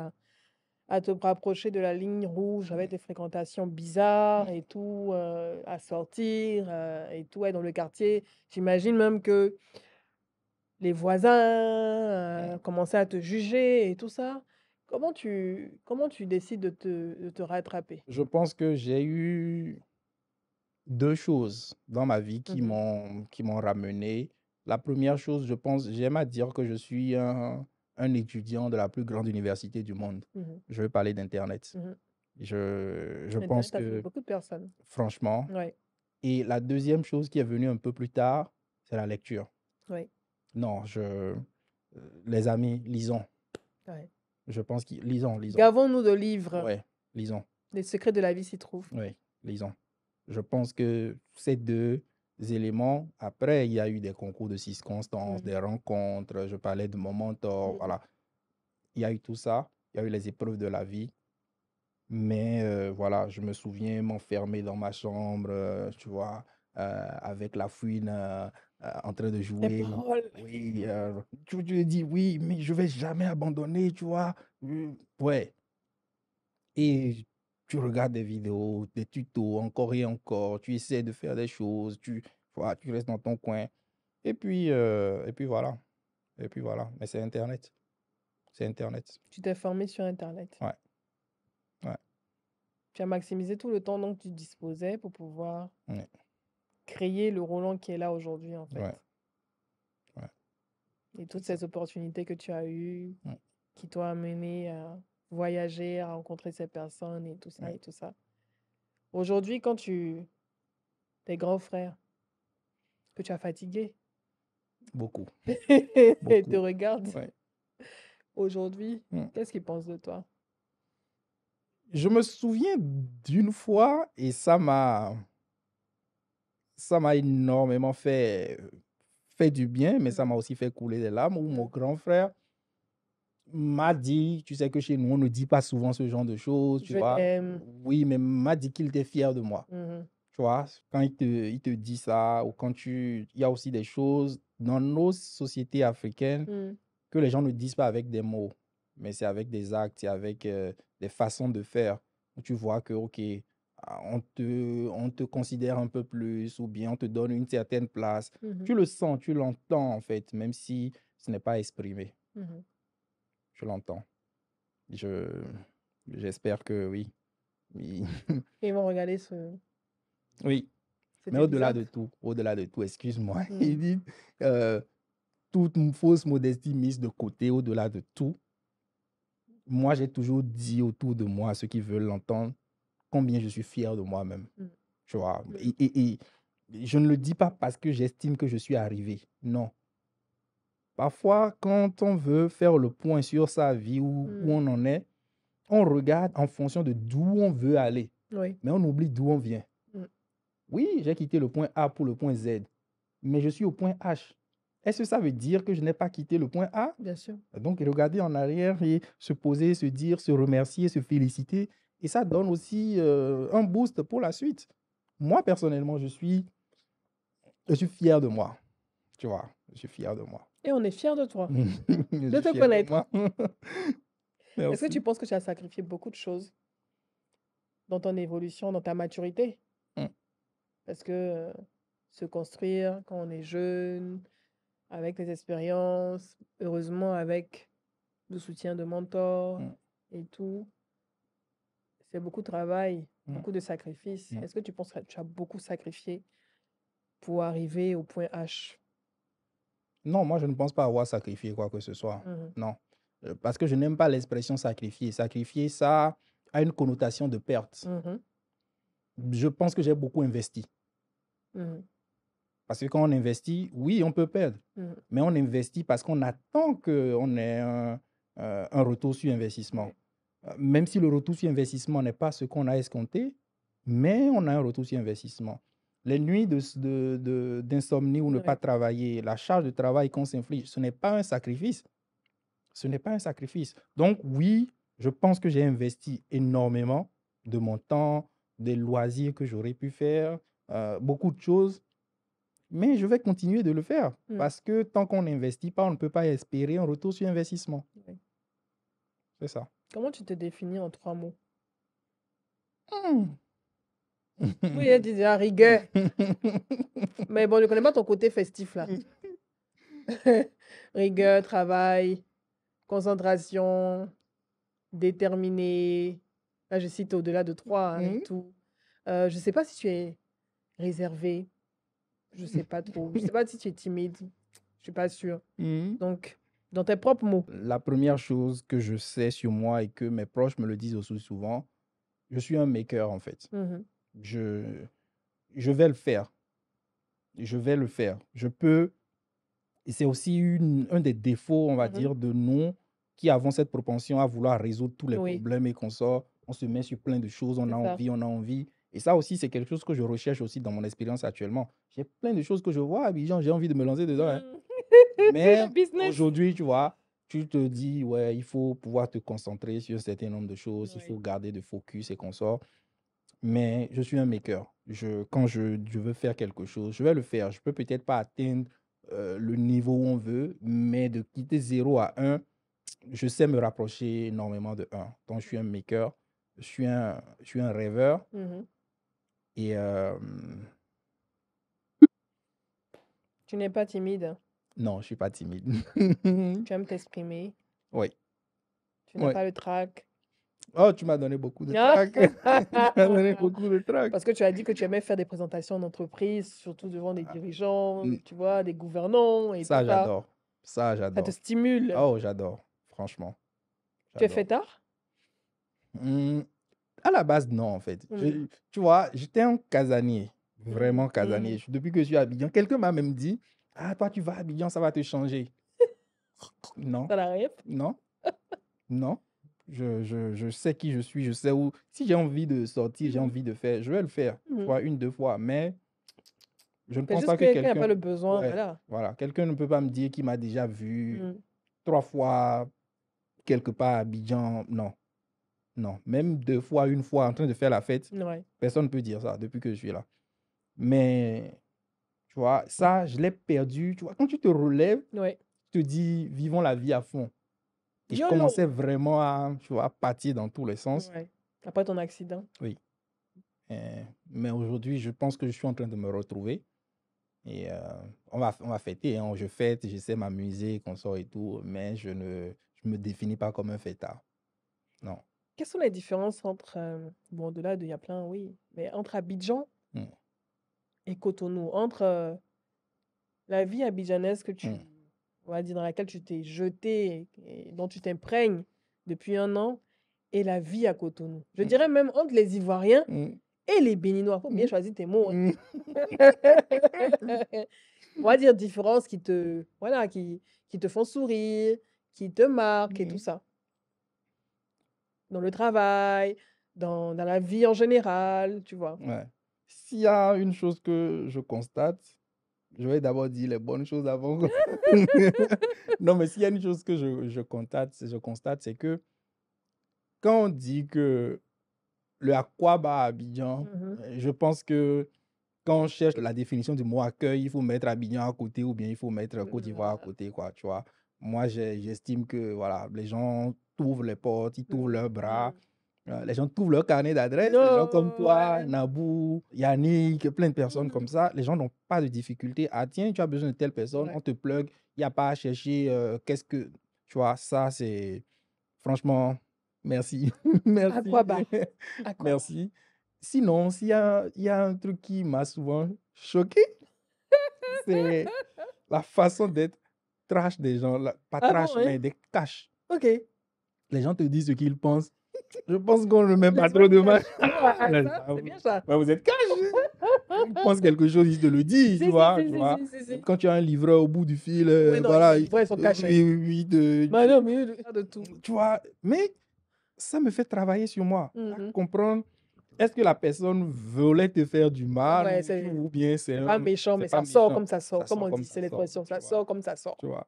à te rapprocher de la ligne rouge avec des fréquentations bizarres mm, et tout, à sortir et tout, être dans le quartier. J'imagine même que les voisins mm. commençaient à te juger et tout ça. Comment tu décides de te rattraper? Je pense que j'ai eu deux choses dans ma vie Mhm, qui m'ont ramené. La première chose, je pense, j'aime à dire que je suis un étudiant de la plus grande université du monde. mhm, Je veux parler d'Internet. mhm. Je pense Internet a fait que, beaucoup de personnes. franchement, Oui, et la deuxième chose qui est venue un peu plus tard, c'est la lecture. oui, Non, les amis, lisons. oui. Je pense que lisons. Gavons-nous de livres. Ouais, lisons. Les secrets de la vie s'y trouvent. Oui, lisons. Je pense que ces deux éléments, après, il y a eu des concours de circonstances, Mhm, des rencontres, je parlais de mon mentor, mhm. voilà. Il y a eu tout ça, il y a eu les épreuves de la vie. Mais voilà, je me souviens m'enfermer dans ma chambre, tu vois, avec la fouine en train de Les jouer. paroles. Oui, tu te dis, oui, mais je vais jamais abandonner, tu vois. Ouais. Et tu regardes des vidéos, des tutos, encore et encore, tu essaies de faire des choses, voilà, tu restes dans ton coin. Et puis voilà. Et puis voilà. Mais c'est Internet. C'est Internet. Tu t'es formé sur Internet. Ouais, ouais, Tu as maximisé tout le temps dont tu disposais pour pouvoir ouais, créer le Roland qui est là aujourd'hui, en fait. ouais, ouais, Et c'est toutes ça. ces opportunités que tu as eues, Ouais, qui t'ont amené à voyager, à rencontrer ces personnes et tout ça ouais, et tout ça. Aujourd'hui, quand tes grands frères, que tu as fatigué, beaucoup, et te beaucoup. regardent Ouais. aujourd'hui, Mm. qu'est-ce qu'ils pensent de toi? Je me souviens d'une fois, et ça m'a énormément fait du bien, mais ça Mhm, m'a aussi fait couler des larmes, où mon mhm. grand frère m'a dit, tu sais que chez nous, on ne dit pas souvent ce genre de choses, tu Je vois. t'aime. Oui, mais m'a dit qu'il était fier de moi. Mhm, Tu vois, quand il te dit ça, ou quand il y a aussi des choses dans nos sociétés africaines mhm, que les gens ne disent pas avec des mots, mais c'est avec des actes, c'est avec des façons de faire, où tu vois que, OK, on te considère un peu plus, ou bien on te donne une certaine place. mhm, Tu le sens, tu l'entends, en fait, même si ce n'est pas exprimé. mhm. Je l'entends. Je, j'espère que oui. Oui. Et ils vont regarder ce, Oui. cet Mais épisode. au-delà de tout, excuse-moi, il Mhm, dit, euh, toute une fausse modestie mise de côté, au-delà de tout, moi, j'ai toujours dit autour de moi, à ceux qui veulent l'entendre, combien je suis fier de moi-même. mhm, Tu vois. mhm. Et Je ne le dis pas parce que j'estime que je suis arrivé. Non. Parfois, quand on veut faire le point sur sa vie, où on en est, on regarde en fonction de d'où on veut aller. Oui. Mais on oublie d'où on vient. Oui, j'ai quitté le point A pour le point Z, mais je suis au point H. Est-ce que ça veut dire que je n'ai pas quitté le point A? Bien sûr. Donc, regarder en arrière et se poser, se dire, se remercier, se féliciter. Et ça donne aussi un boost pour la suite. Moi, personnellement, je suis fier de moi. Tu vois, je suis fier de moi. Et on est fiers de toi, Je de suis te fier de connaître. moi. Est-ce que tu Merci. penses que tu as sacrifié beaucoup de choses dans ton évolution, dans ta maturité? Mm. Parce que se construire quand on est jeune, avec les expériences, heureusement avec le soutien de mentors et tout, c'est beaucoup de travail, beaucoup de sacrifices. Mm. Est-ce que tu penses que tu as beaucoup sacrifié pour arriver au point H? Non, moi, je ne pense pas avoir sacrifié quoi que ce soit. Mhm. Non. Parce que je n'aime pas l'expression sacrifier. Sacrifier, ça a une connotation de perte. Mhm. Je pense que j'ai beaucoup investi. Mhm. Parce que quand on investit, oui, on peut perdre. Mhm. Mais on investit parce qu'on attend qu'on ait un retour sur investissement. Même si le retour sur investissement n'est pas ce qu'on a escompté, mais on a un retour sur investissement. Les nuits d'insomnie ou ne pas Ouais. travailler, la charge de travail qu'on s'inflige, ce n'est pas un sacrifice. Ce n'est pas un sacrifice. Donc oui, je pense que j'ai investi énormément de mon temps, des loisirs que j'aurais pu faire, beaucoup de choses. Mais je vais continuer de le faire parce que tant qu'on n'investit pas, on ne peut pas espérer un retour sur investissement. Ouais. C'est ça. Comment tu te définis en 3 mots? Hmm. Oui, elle disait à rigueur. Mais bon, je ne connais pas ton côté festif là. Rigueur, travail, concentration, déterminé. Là, je cite au-delà de 3 et tout. Je ne sais pas si tu es réservé. Je ne sais pas trop. Je ne sais pas si tu es timide. Je ne suis pas sûre. Donc, dans tes propres mots. La première chose que je sais sur moi et que mes proches me le disent aussi souvent, je suis un maker en fait. Je vais le faire. Je vais le faire. Je peux. Et c'est aussi un des défauts, on va dire, de nous qui avons cette propension à vouloir résoudre tous les problèmes et qu'on sort, on se met sur plein de choses, on a envie, on a envie. Et ça aussi, c'est quelque chose que je recherche aussi dans mon expérience actuellement. J'ai plein de choses que je vois à Abidjan, j'ai envie de me lancer dedans. Hein. Mais aujourd'hui, tu vois, tu te dis, ouais, il faut pouvoir te concentrer sur un certain nombre de choses, il faut garder de focus et qu'on sort. Mais je suis un maker. Quand je veux faire quelque chose, je vais le faire. Je peux peut-être pas atteindre le niveau où on veut, mais de quitter 0 à 1, je sais me rapprocher énormément de 1. Donc, je suis un maker, je suis un rêveur. Et tu n'es pas timide. Non, je ne suis pas timide. Tu aimes t'exprimer. Oui. Tu n'as pas le trac. Oh, tu m'as donné beaucoup de trac. Tu m'as donné beaucoup de trac. Parce que tu as dit que tu aimais faire des présentations d'entreprise, surtout devant des dirigeants, tu vois, des gouvernants et ça, tout ça. j'adore. Ça, j'adore. Ça te stimule. Oh, j'adore. Franchement. Tu es fêtard? À la base, non, en fait. Tu vois, j'étais un casanier. Vraiment casanier. Depuis que je suis à Abidjan, quelqu'un m'a même dit, ah, toi, tu vas à Abidjan, ça va te changer. Non. Ça n'arrive? Non. Non. Je sais qui je suis, je sais où. Si j'ai envie de sortir, j'ai envie de faire, je vais le faire. Tu vois, 1, 2 fois. Mais je ne pense pas que quelqu'un n'a pas quelqu'un. le besoin. Ouais, Voilà. voilà. Quelqu'un ne peut pas me dire qu'il m'a déjà vu 3 fois quelque part à Abidjan. Non. Non. Même 2 fois, 1 fois en train de faire la fête. Personne ne peut dire ça depuis que je suis là. Mais, tu vois, ça, je l'ai perdu. Tu vois, quand tu te relèves, tu te dis, vivons la vie à fond. Et je commençais vraiment à, tu vois, partir dans tous les sens. Après ton accident. Oui. Mais aujourd'hui, je pense que je suis en train de me retrouver. Et on va fêter. Hein. Je fête, j'essaie de m'amuser, qu'on sort et tout. Mais je me définis pas comme un fêtard. Non. Quelles sont les différences entre, bon, au-delà de, il y a plein, oui, mais entre Abidjan et Cotonou, entre la vie abidjanaise que on va dire, dans laquelle tu t'es jeté et dont tu t'imprègnes depuis 1 an, et la vie à Cotonou. Je dirais même entre les Ivoiriens et les Béninois. Il faut bien choisir tes mots. Mm. On va dire différences voilà, qui te font sourire, qui te marquent et tout Mm. ça. Dans le travail, dans la vie en général, tu vois. Ouais. S'il y a une chose que je constate, je vais d'abord dire les bonnes choses avant. Non, mais s'il y a une chose que je constate, c'est que quand on dit que le Aquaba à Abidjan, Mhm. je pense que quand on cherche la définition du mot accueil, il faut mettre Abidjan à côté ou bien il faut mettre Côte d'Ivoire à côté, quoi, tu vois. Moi, j'estime que voilà, les gens t'ouvrent les portes, ils t'ouvrent leurs bras, les gens t'ouvrent leur carnet d'adresse, les gens comme Non, toi, ouais. Nabou, Yannick, plein de personnes comme Mhm. ça, les gens n'ont pas de difficulté. Ah, tiens, tu as besoin de telle personne, Ouais. on te plug, il n'y a pas à chercher qu'est-ce que. Tu vois, ça, c'est. Franchement, merci. À Merci. quoi bas? À quoi bas? Merci. Sinon, il y a un truc qui m'a souvent choqué, c'est la façon d'être trash des gens. Pas Ah bon, trash, hein? mais des cash. Ok. Les gens te disent ce qu'ils pensent. Je pense qu'on ne met pas Les trop de mal. cash. Ouais, Là, ça, c'est bien ça. ouais, vous êtes cash. Ils pensent quelque chose, ils te le disent, tu Si, si, vois. si, Tu si, vois. si, si, si. Quand tu as un livreur au bout du fil, Oui, non, voilà. les vrais sont cachés. Oui, oui, oui, Bah non, mais il y a de tout. tu vois. Mais ça me fait travailler sur moi, à Mhm. comprendre. Est-ce que la personne voulait te faire du mal Ouais, ou bien c'est pas méchant, mais pas ça sort méchant, comme ça sort. ça Comme sort on comme dit, ça c'est sort, l'expression, tu ça vois, sort comme ça sort. tu vois.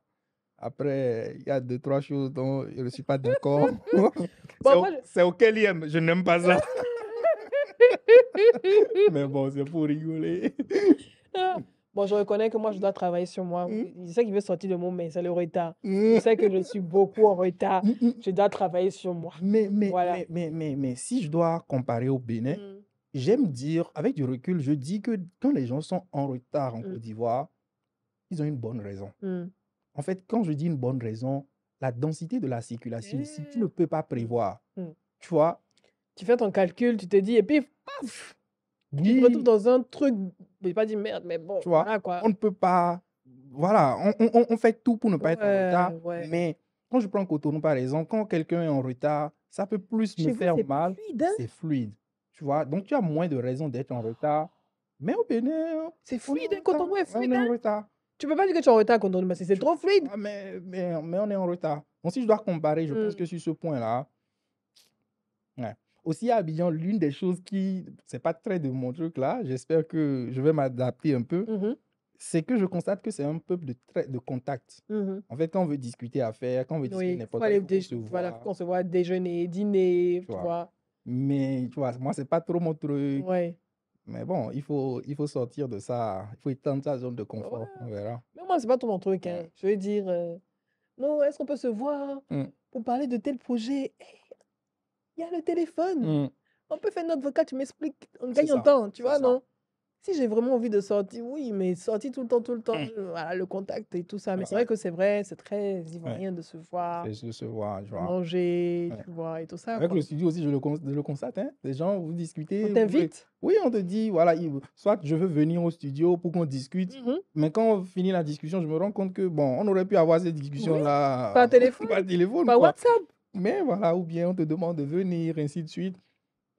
Après, il y a deux, trois choses dont je ne suis pas d'accord. Bon, moi, C'est auquel il aime, je n'aime pas ça. Mais bon, c'est pour rigoler. Bon, je reconnais que moi, je dois travailler sur moi. Mm, Je sais qu'il veut sortir le mot, mais c'est le retard. mm, Je sais que je suis beaucoup en retard. mm, mm. Je dois travailler sur moi. Voilà. Mais si je dois comparer au Bénin, Mm, j'aime dire, avec du recul, je dis que quand les gens sont en retard en mm, Côte d'Ivoire, ils ont une bonne raison. mm. En fait, quand je dis une bonne raison, la densité de la circulation ici, tu ne Eh, peux pas mm, prévoir. mm. Tu vois? Tu fais ton calcul, tu te dis, et puis, paf, tu te retrouves Oui, dans un truc. Je vais pas dire merde, mais bon, tu vois, voilà quoi. on ne peut pas. Voilà, on fait tout pour ne pas être en Ouais, retard. ouais. Mais quand je prends Cotonou, par exemple, quand quelqu'un est en retard, ça peut plus me Chez vous, faire c'est plus mal. fluide, hein? C'est fluide. Tu vois? Donc, tu as moins de raisons d'être en retard. Mais au Bénin, C'est on est fluide, en hein, quand retard. on est Ouais, on fluide, est en hein? retard. Tu peux pas dire que tu es en retard quand on parce que c'est trop fluide. Ah, mais on est en retard. Donc, si je dois comparer, je pense Mm, que sur ce point-là, ouais. Aussi, à Abidjan, l'une des choses qui, c'est pas très de mon truc là, j'espère que je vais m'adapter un peu, mhm, c'est que je constate que c'est un peuple de contact. mhm. En fait, quand on veut discuter affaires, quand on veut discuter Oui, faut n'importe quoi, il aller faut qu'on se voilà, voit, qu'on se voit déjeuner, dîner, tu tu vois. vois. Mais, tu vois, moi, c'est pas trop mon truc. Ouais. Mais bon, il faut sortir de ça. Il faut étendre sa zone de confort. On Ouais. verra. Mais moi, c'est pas tout mon truc, hein. Ouais. Je veux dire, non, est-ce qu'on peut se voir Mm, pour parler de tel projet? Il y a le téléphone. mm. On peut faire notre vocal, tu m'expliques, on C'est gagne en ça. temps, tu C'est vois, ça. non? Si j'ai vraiment envie de sortir, oui, mais sortir tout le temps, Mm. voilà, le contact et tout ça. Mais c'est Ouais. vrai, c'est très Ouais. ivoirien de se voir, C'est se voir, tu de vois. manger, Ouais. tu vois, et tout ça, Avec quoi. le studio aussi, je le constate. Hein. Les gens, vous On discutez. t'invite? Oui, on te dit, voilà, soit je veux venir au studio pour qu'on discute. Mhm. Mais quand on finit la discussion, je me rends compte que, bon, on aurait pu avoir cette Oui, discussion-là par téléphone, par téléphone, par quoi. WhatsApp. Mais voilà, ou bien on te demande de venir, ainsi de suite.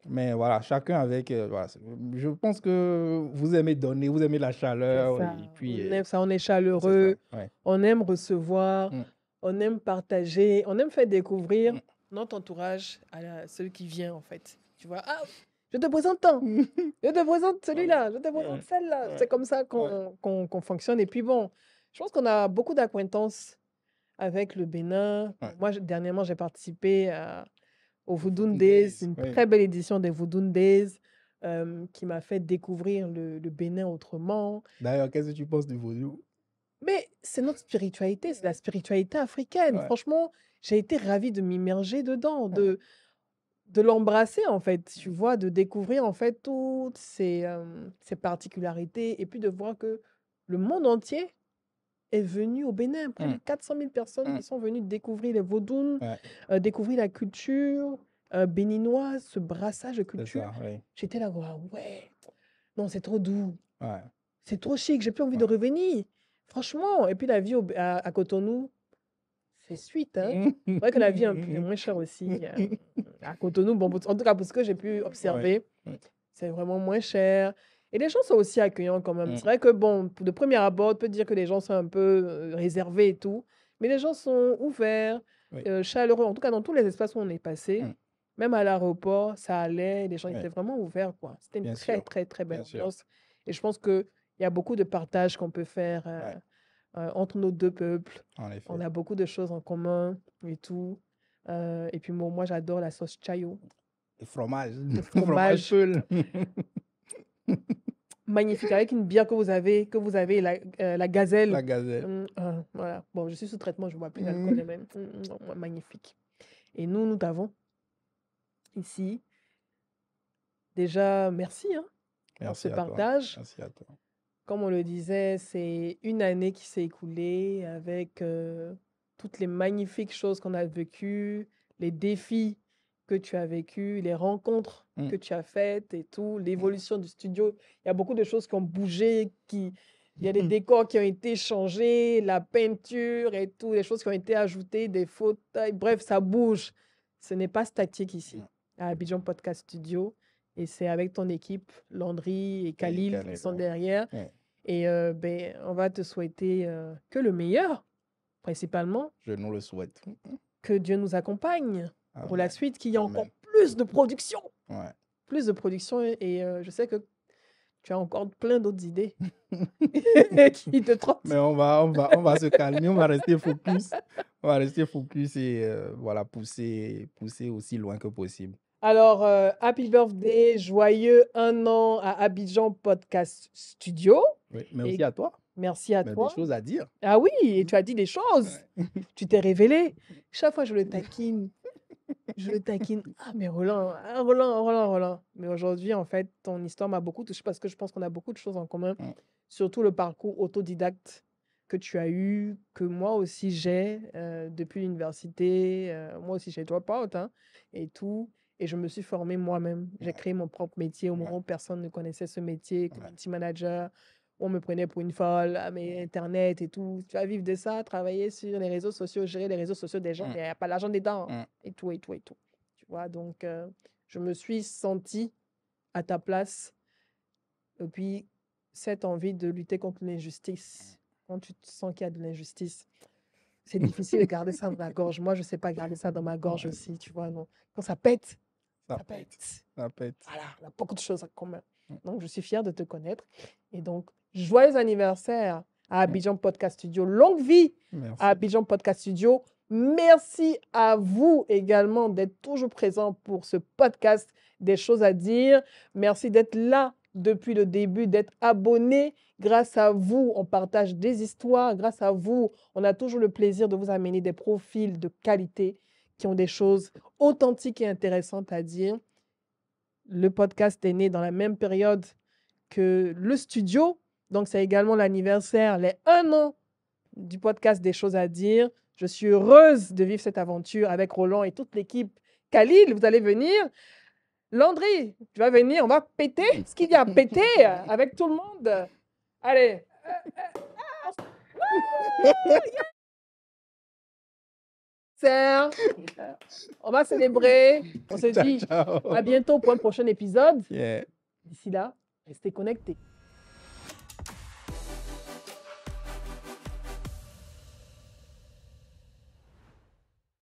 Mais voilà, chacun avec. Voilà, je pense que vous aimez donner, vous aimez la C'est chaleur, ça. et puis, On aime ça, on est c'est ça. chaleureux, Ouais. on aime recevoir, Mm, on aime partager, on aime faire découvrir mm. notre entourage à celui qui vient, en fait. Tu vois, ah, je te présente tant, je te présente celui-là, je te présente Ouais, celle-là. ouais, C'est comme ça ouais. qu'on fonctionne. Et puis bon, je pense qu'on a beaucoup d'acquaintances avec le Bénin. Ouais. Moi, dernièrement, j'ai participé au Voodoo Voodoo Days, Days, une oui. très belle édition des Voodoo Days qui m'a fait découvrir le Bénin autrement. D'ailleurs, qu'est-ce que tu penses du vaudou? Mais c'est notre spiritualité, c'est la spiritualité africaine. Ouais. Franchement, j'ai été ravie de m'immerger dedans, Ouais. de l'embrasser en fait, tu vois, de découvrir en fait toutes ces particularités et puis de voir que le monde entier est venu au Bénin. Près de Mm, 400 000 personnes mm. qui sont venues découvrir les Vodounes, Ouais, découvrir la culture béninoise, ce brassage de c'est culture. ça, oui. J'étais là, ouais, non, c'est trop doux, Ouais, c'est trop chic, j'ai plus envie de ouais. revenir. Franchement, et puis la vie à Cotonou, c'est suite, hein. C'est vrai que la vie est moins chère aussi à Cotonou. Bon, en tout cas, pour ce que j'ai pu Ouais, observer, ouais. c'est vraiment moins cher. Et les gens sont aussi accueillants quand même. Mm. C'est vrai que, bon, de premier abord, on peut dire que les gens sont un peu réservés et tout, mais les gens sont ouverts, Oui. chaleureux. En tout cas, dans tous les espaces où on est passé, Mm. même à l'aéroport, ça allait, les gens Oui. étaient vraiment ouverts, quoi. C'était une Bien très, sûr. très, très belle Bien sûr. ambiance. Et je pense qu'il y a beaucoup de partage qu'on peut faire entre nos deux peuples. En effet. On a beaucoup de choses en commun et tout. Et puis, moi, j'adore la sauce chayo. Le fromage. Le Fromage fromage peul. magnifique, avec une bière que vous avez, la gazelle. La gazelle. Voilà. Bon, je suis sous traitement, je ne bois plus Mm. d'alcool, mais magnifique. Et nous avons ici, déjà, merci pour Merci ce à toi. partage. Merci à toi. Comme on le disait, c'est une année qui s'est écoulée avec toutes les magnifiques choses qu'on a vécues, les défis que tu as vécus, les rencontres Mm. que tu as faites et tout, l'évolution du studio. Il y a beaucoup de choses qui ont bougé, il y a des décors qui ont été changés, la peinture et tout, les choses qui ont été ajoutées, des fauteuils. Bref, ça bouge. Ce n'est pas statique ici, à Abidjan Podcast Studio. Et c'est avec ton équipe, Landry et Khalil, qui Khalil, sont ouais. derrière. Ouais. Et on va te souhaiter que le meilleur, principalement, Je nous le souhaite. que Dieu nous accompagne pour la Amen. suite, qu'il y ait Amen. encore plus de production. Ouais. Plus de production. Et je sais que tu as encore plein d'autres idées qui te trottent. Mais on va se calmer, on va rester focus. On va rester focus et voilà, pousser aussi loin que possible. Alors, happy birthday, joyeux 1 an à Abidjan Podcast Studio. Oui, mais Et aussi à toi. merci à Mais toi. des choses à dire. Ah oui, et tu as dit des choses. Ouais. Tu t'es révélé. Chaque fois, je le taquine. Ah, mais Roland. Mais aujourd'hui, en fait, ton histoire m'a beaucoup touché parce que je pense qu'on a beaucoup de choses en commun. Mm. Surtout le parcours autodidacte que tu as eu, que moi aussi j'ai depuis l'université. Moi aussi, j'ai drop out et tout. Et je me suis formée moi-même. J'ai créé mon propre métier au moment où personne ne connaissait ce métier, community manager. On me prenait pour une folle, mais Internet et tout. Tu vas vivre de ça, travailler sur les réseaux sociaux, gérer les réseaux sociaux des gens, mais il n'y a pas l'argent dedans. Et tout. Tu vois, donc je me suis sentie à ta place. Et puis, cette envie de lutter contre l'injustice, quand tu te sens qu'il y a de l'injustice, c'est difficile de garder ça dans la gorge. Moi, je ne sais pas garder ça dans ma gorge aussi, tu vois. Non. Quand ça pète, ça pète. Ça pète. Voilà, on a beaucoup de choses en commun. Donc, je suis fière de te connaître. Et donc, joyeux anniversaire à Abidjan Podcast Studio. Longue vie à Abidjan Podcast Studio. Merci à vous également d'être toujours présent pour ce podcast des choses à dire. Merci d'être là depuis le début, d'être abonné. Grâce à vous, on partage des histoires. Grâce à vous, on a toujours le plaisir de vous amener des profils de qualité qui ont des choses authentiques et intéressantes à dire. Le podcast est né dans la même période que le studio. Donc, c'est également l'anniversaire, les 1 an du podcast des choses à dire. Je suis heureuse de vivre cette aventure avec Roland et toute l'équipe. Khalil, vous allez venir. Landry, tu vas venir. On va péter ce qu'il y a à péter avec tout le monde. Allez. Serre. On va célébrer. On se dit Ciao. à bientôt pour un prochain épisode. Yeah. D'ici là, restez connectés.